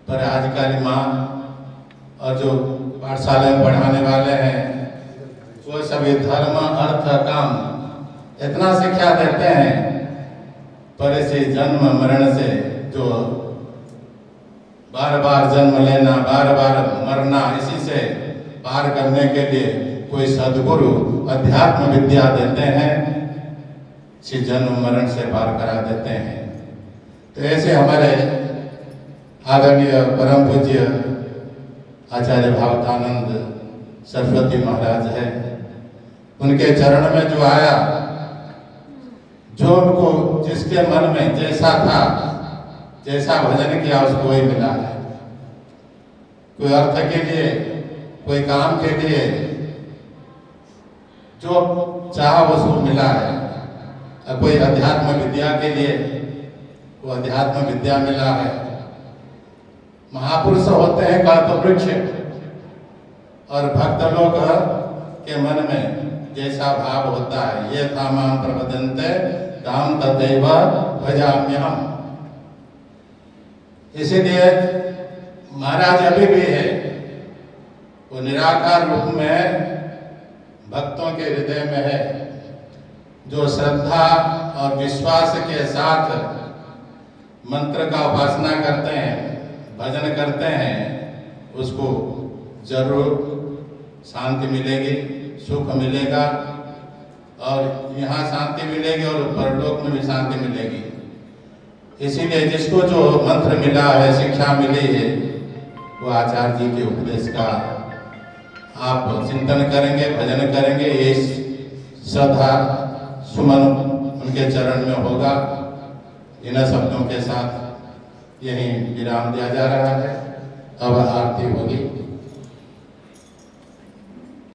पर आजकल माँ और जो पाठशाला में पढ़ाने वाले हैं वो सभी धर्म अर्थ काम इतना शिक्षा देते हैं, पर इसे जन्म मरण से जो बार बार जन्म लेना बार बार मरना, इसी से पार करने के लिए कोई सद्गुरु अध्यात्म विद्या देते हैं, इसी जन्म मरण से पार करा देते हैं। तो ऐसे हमारे आदरणीय परम पूज्य आचार्य भावतानंद सरस्वती महाराज है, उनके चरण में जो आया, जो उनको जिसके मन में जैसा था, जैसा भजन किया उसको ही मिला है। कोई अर्थ के लिए, कोई काम के लिए जो चाहा उसको मिला है, और कोई अध्यात्म विद्या के लिए वो अध्यात्म विद्या मिला है। महापुरुष होते हैं कल्पवृक्ष, और भक्त लोग के मन में जैसा भाव होता है, ये था माम प्रपद्यन्ते ताम तथैव भजाम्यहम्। इसीलिए महाराज अभी भी है, वो निराकार रूप में भक्तों के हृदय में है। जो श्रद्धा और विश्वास के साथ मंत्र का उपासना करते हैं, भजन करते हैं, उसको जरूर शांति मिलेगी, सुख मिलेगा, और यहाँ शांति मिलेगी और परलोक में भी शांति मिलेगी। इसीलिए जिसको जो मंत्र मिला है, शिक्षा मिली है, वो आचार्य जी के उपदेश का आप चिंतन करेंगे, भजन करेंगे, ये श्रद्धा सुमन उनके चरण में होगा। इन शब्दों के साथ यही विराम दिया जा रहा है। अब आरती होगी।